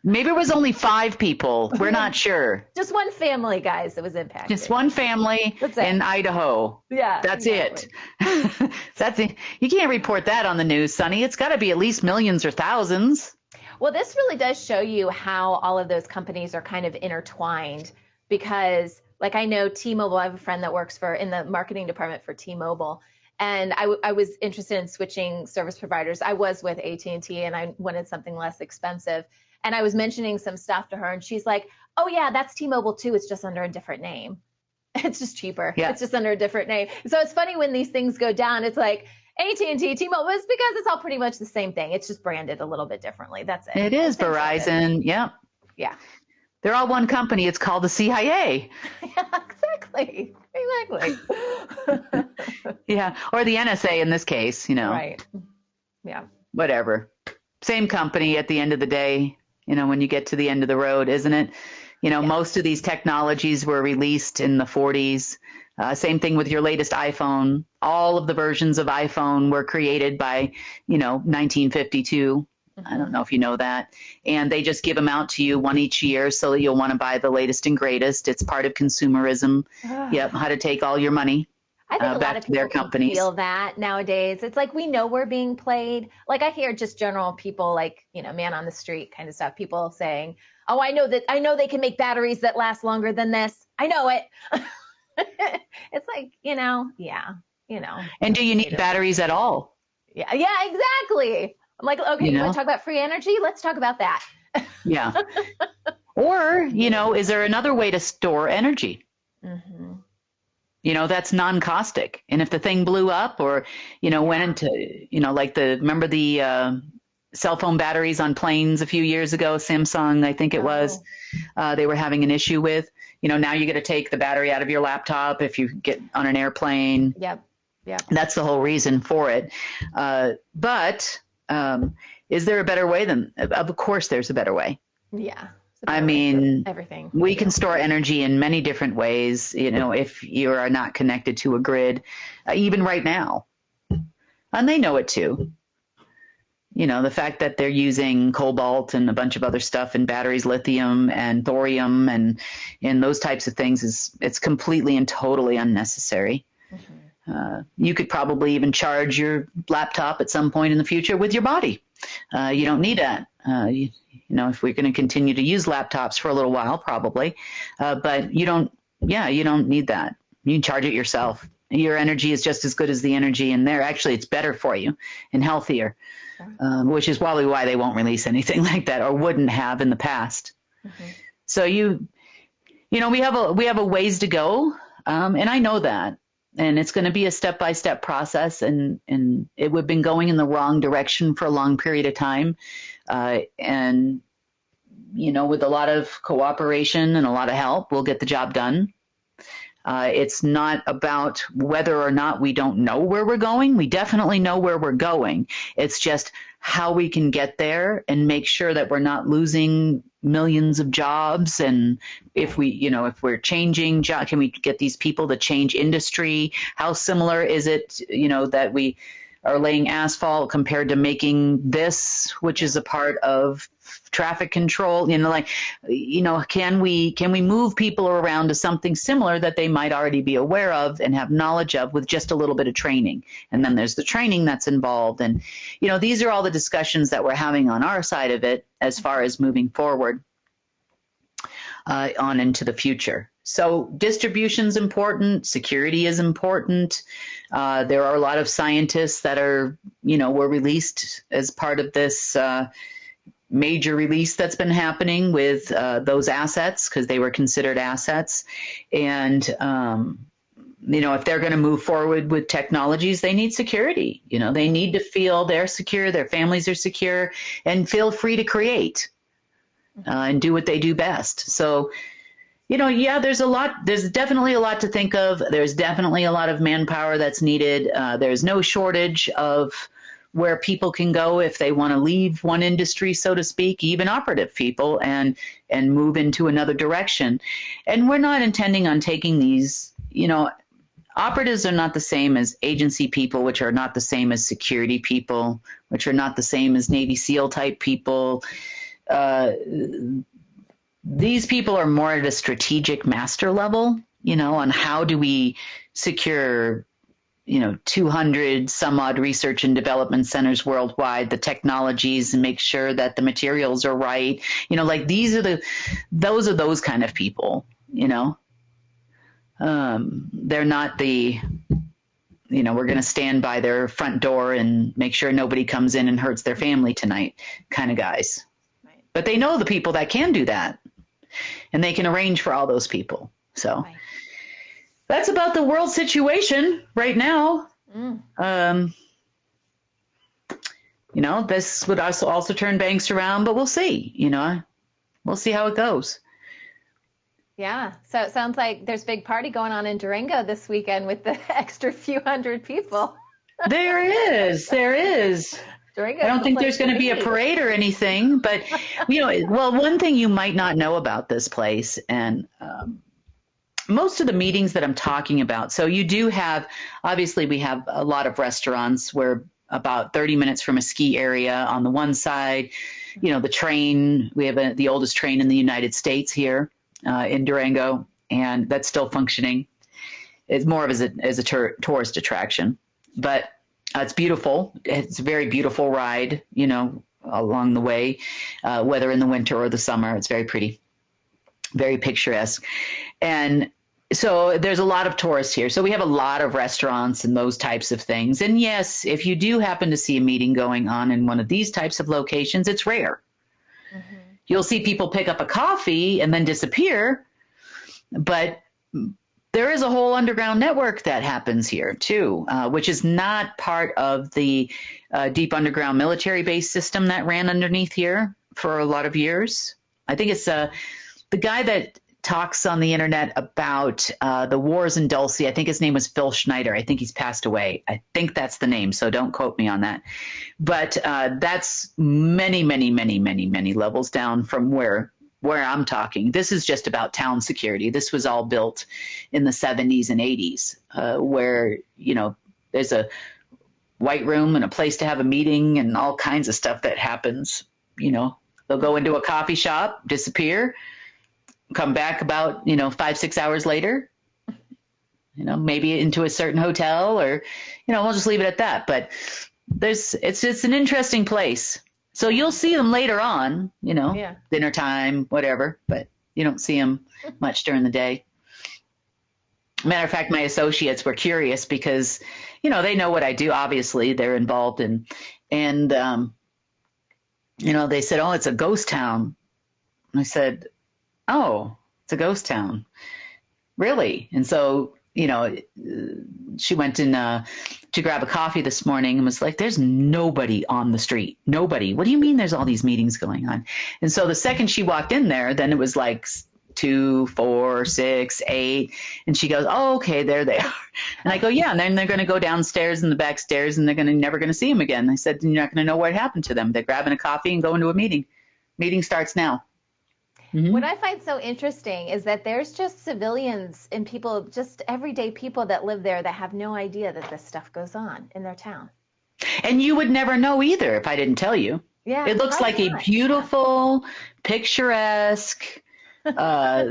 Maybe it was only 5 people. We're not sure. Just one family, guys, that was impacted. Just one family in Idaho. Yeah. That's it. That's it. You can't report that on the news, Sonny. It's got to be at least millions or thousands. Well, this really does show you how all of those companies are kind of intertwined because, like, I know T-Mobile, I have a friend that works in the marketing department for T-Mobile, and I was interested in switching service providers. I was with AT&T, and I wanted something less expensive, and I was mentioning some stuff to her, and she's like, oh, yeah, that's T-Mobile, too. It's just under a different name. It's just cheaper. Yeah. It's just under a different name. So it's funny when these things go down, it's like, AT&T, T-Mobile, it's because it's all pretty much the same thing. It's just branded a little bit differently. That's it. It is Verizon. Yeah. Yeah. They're all one company. It's called the CIA. Yeah, exactly. Yeah. Or the NSA in this case, Right. Yeah. Whatever. Same company at the end of the day, when you get to the end of the road, isn't it? Most of these technologies were released in the 40s. Same thing with your latest iPhone. All of the versions of iPhone were created by, 1952. I don't know if you know that. And they just give them out to you one each year so that you'll want to buy the latest and greatest. It's part of consumerism. Yep. How to take all your money I think a back lot of to their people companies. feel that nowadays. It's like we know we're being played. Like I hear just general people like, man on the street kind of stuff. People saying, oh, I know they can make batteries that last longer than this. I know it. It's like, And do you need batteries at all? Yeah, exactly. I'm like, okay, you want to talk about free energy? Let's talk about that. Yeah. Or, is there another way to store energy? Mm-hmm. That's non-caustic. And if the thing blew up or, went into, remember the cell phone batteries on planes a few years ago, Samsung, I think it was, they were having an issue with. now you got to take the battery out of your laptop if you get on an airplane. Yep. That's the whole reason for it. But is there a better way? Of course there's a better way. Yeah. I mean, everything. We can store energy in many different ways, if you are not connected to a grid, even right now. And they know it too. The fact that they're using cobalt and a bunch of other stuff in batteries, lithium and thorium and those types of things it's completely and totally unnecessary. You could probably even charge your laptop at some point in the future with your body. You don't need that. If we're going to continue to use laptops for a little while, probably. But you don't need that. You can charge it yourself. Your energy is just as good as the energy in there. Actually, it's better for you and healthier, which is probably why they won't release anything like that or wouldn't have in the past. So we have a ways to go. And I know that. And it's going to be a step-by-step process, and we've been going in the wrong direction for a long period of time. And with a lot of cooperation and a lot of help, we'll get the job done. It's not about whether or not we don't know where we're going. We definitely know where we're going. It's just how we can get there and make sure that we're not losing millions of jobs. And if we're changing job, can we get these people to change industry? How similar is it, that we are laying asphalt compared to making this, which is a part of traffic control? Can we move people around to something similar that they might already be aware of and have knowledge of with just a little bit of training? And then there's the training that's involved. And, these are all the discussions that we're having on our side of it as far as moving forward on into the future. So distribution is important. Security is important. There are a lot of scientists that were released as part of this major release that's been happening with those assets because they were considered assets. And, if they're going to move forward with technologies, they need security. They need to feel they're secure, their families are secure, and feel free to create and do what they do best. So, there's definitely a lot to think of. There's definitely a lot of manpower that's needed. There's no shortage of where people can go if they want to leave one industry, so to speak, even operative people, and move into another direction. And we're not intending on taking these, operatives are not the same as agency people, which are not the same as security people, which are not the same as Navy SEAL type people. These people are more at a strategic master level, on how do we secure, 200 some odd research and development centers worldwide, the technologies, and make sure that the materials are right. Those are those kind of people, they're not the, we're going to stand by their front door and make sure nobody comes in and hurts their family tonight kind of guys. Right. But they know the people that can do that. And they can arrange for all those people. So that's about the world situation right now. This would also turn banks around, but we'll see. We'll see how it goes. Yeah. So it sounds like there's a big party going on in Durango this weekend with the extra few hundred people. There is. I don't think there's going to be a parade or anything, but, one thing you might not know about this place, and most of the meetings that I'm talking about, so you do have, obviously we have a lot of restaurants. We're about 30 minutes from a ski area on the one side. The train, we have the oldest train in the United States here in Durango, and that's still functioning. It's more of as a tourist attraction, but it's beautiful. It's a very beautiful ride, along the way, whether in the winter or the summer. It's very pretty, very picturesque. And so there's a lot of tourists here. So we have a lot of restaurants and those types of things. And yes, if you do happen to see a meeting going on in one of these types of locations, it's rare. Mm-hmm. You'll see people pick up a coffee and then disappear, but there is a whole underground network that happens here too, which is not part of the deep underground military base system that ran underneath here for a lot of years. I think it's the guy that talks on the internet about the wars in Dulce. I think his name was Phil Schneider. I think he's passed away. I think that's the name, so don't quote me on that. But that's many, many, many, many, many levels down from where I'm talking. This is just about town security. This was all built in the 70s and 80s, where, you know, there's a white room and a place to have a meeting and all kinds of stuff that happens. You know, they'll go into a coffee shop, disappear, come back about, 5-6 hours later, maybe into a certain hotel, or, we'll just leave it at that. But it's an interesting place. So you'll see them later on, dinner time, whatever, but you don't see them much during the day. Matter of fact, my associates were curious because, they know what I do. Obviously, they're involved in, and they said, "Oh, it's a ghost town." And I said, "Oh, it's a ghost town, really?" And so, she went in to grab a coffee this morning and was like, "There's nobody on the street. Nobody. What do you mean there's all these meetings going on?" And so the second she walked in there, then it was like 2, 4, 6, 8. And she goes, "Oh, okay, there they are." And I go, "Yeah." And then they're going to go downstairs in the back stairs and they're never going to see them again. I said, "You're not going to know what happened to them. They're grabbing a coffee and going to a meeting. Meeting starts now." Mm-hmm. What I find so interesting is that there's just civilians and people, just everyday people that live there that have no idea that this stuff goes on in their town. And you would never know either if I didn't tell you. Yeah, it looks like a beautiful, picturesque,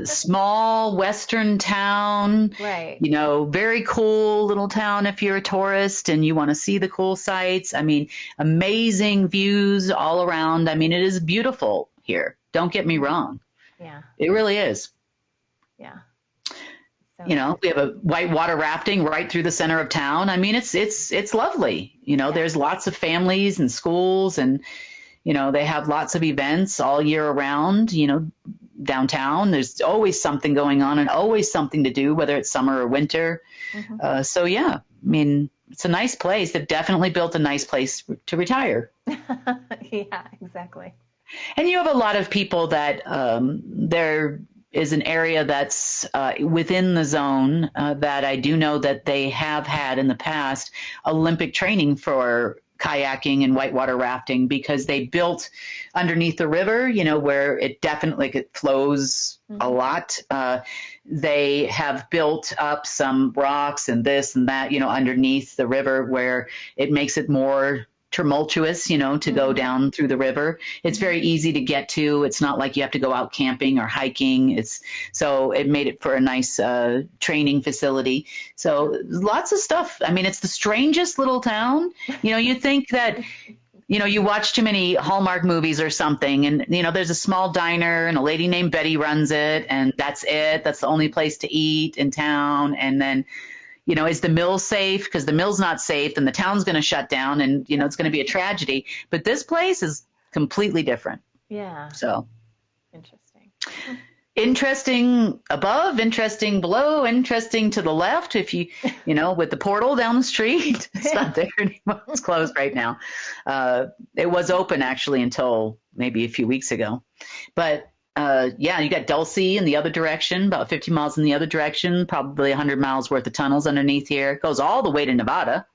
small Western town. Right. Very cool little town if you're a tourist and you want to see the cool sights. I mean, amazing views all around. I mean, it is beautiful here. Don't get me wrong. Yeah. It really is. Yeah. So we have a whitewater rafting right through the center of town. I mean, it's lovely. There's lots of families and schools and, they have lots of events all year around, downtown. There's always something going on and always something to do, whether it's summer or winter. Mm-hmm. So, yeah, I mean, it's a nice place. They've definitely built a nice place to retire. Yeah, exactly. And you have a lot of people that there is an area that's within the zone that I do know that they have had in the past Olympic training for kayaking and whitewater rafting, because they built underneath the river, where it definitely flows a lot. They have built up some rocks and this and that, underneath the river, where it makes it more tumultuous, to go down through the river. It's very easy to get to. It's not like you have to go out camping or hiking. So it made it for a nice training facility. So lots of stuff. I mean, it's the strangest little town. You think that, you watch too many Hallmark movies or something, and, there's a small diner and a lady named Betty runs it, and that's it. That's the only place to eat in town. And then, is the mill safe? Because the mill's not safe, and the town's going to shut down, and, it's going to be a tragedy. But this place is completely different. Yeah. So interesting. Interesting above, interesting below, interesting to the left. If you, with the portal down the street, it's not there anymore. It's closed right now. It was open actually until maybe a few weeks ago. But you got Dulce in the other direction, about 50 miles in the other direction, probably 100 miles worth of tunnels underneath here. It goes all the way to Nevada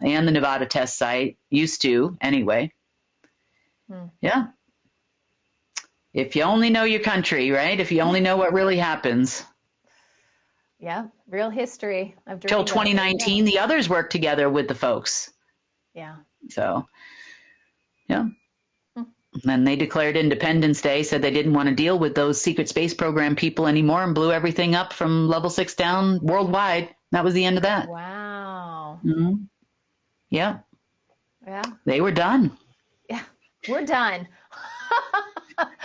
and the Nevada test site, used to anyway. Yeah. If you only know your country, right? If you only know what really happens. Yeah, real history. Till 2019, the others worked together with the folks. Yeah. So, yeah. Then they declared Independence Day, said they didn't want to deal with those secret space program people anymore, and blew everything up from level 6 down worldwide. That was the end of that. Wow. Mm-hmm. Yeah. Yeah. They were done. Yeah. We're done.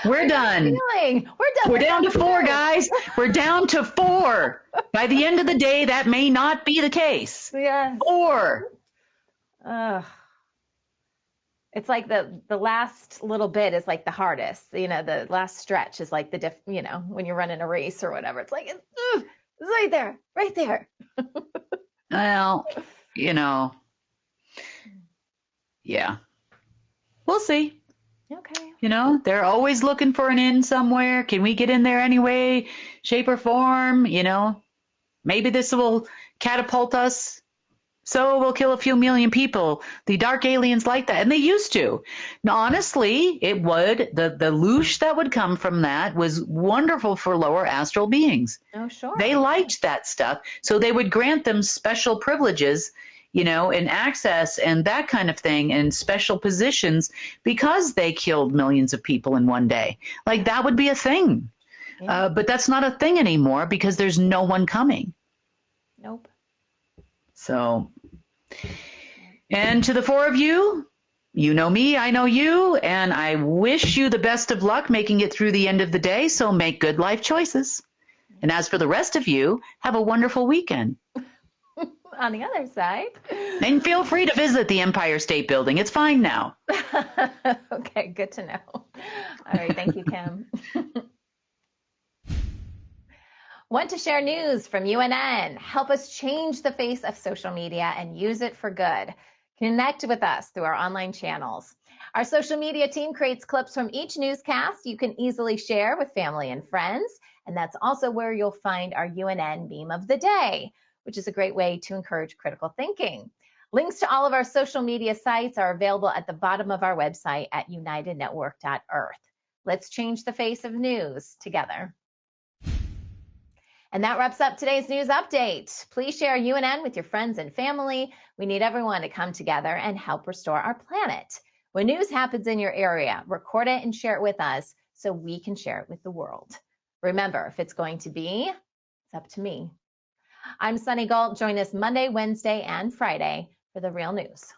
We're done. We're done. We're down to 4, guys. We're down to 4. By the end of the day, that may not be the case. Yeah. 4. It's like the last little bit is like the hardest. The last stretch is like when you're running a race or whatever. It's like, it's right there, right there. Well, yeah. We'll see. Okay. You know, they're always looking for an in somewhere. Can we get in there any way, shape, or form? You know, maybe this will catapult us. So we'll kill a few million people. The dark aliens like that, and they used to. Now, honestly, it would. The loosh that would come from that was wonderful for lower astral beings. Oh, sure. They liked that stuff, so they would grant them special privileges, you know, and access and that kind of thing, and special positions because they killed millions of people in one day. Like, that would be a thing. Yeah. But that's not a thing anymore because there's no one coming. Nope. So, and to the four of you, you know me, I know you, and I wish you the best of luck making it through the end of the day, so make good life choices. And as for the rest of you, have a wonderful weekend. On the other side. And feel free to visit the Empire State Building. It's fine now. Okay, good to know. All right, thank you, Kim. Want to share news from UNN? Help us change the face of social media and use it for good. Connect with us through our online channels. Our social media team creates clips from each newscast you can easily share with family and friends. And that's also where you'll find our UNN meme of the day, which is a great way to encourage critical thinking. Links to all of our social media sites are available at the bottom of our website at unitednetwork.earth. Let's change the face of news together. And that wraps up today's news update. Please share UNN with your friends and family. We need everyone to come together and help restore our planet. When news happens in your area, record it and share it with us so we can share it with the world. Remember, if it's going to be, it's up to me. I'm Sunny Galt. Join us Monday, Wednesday, and Friday for the real news.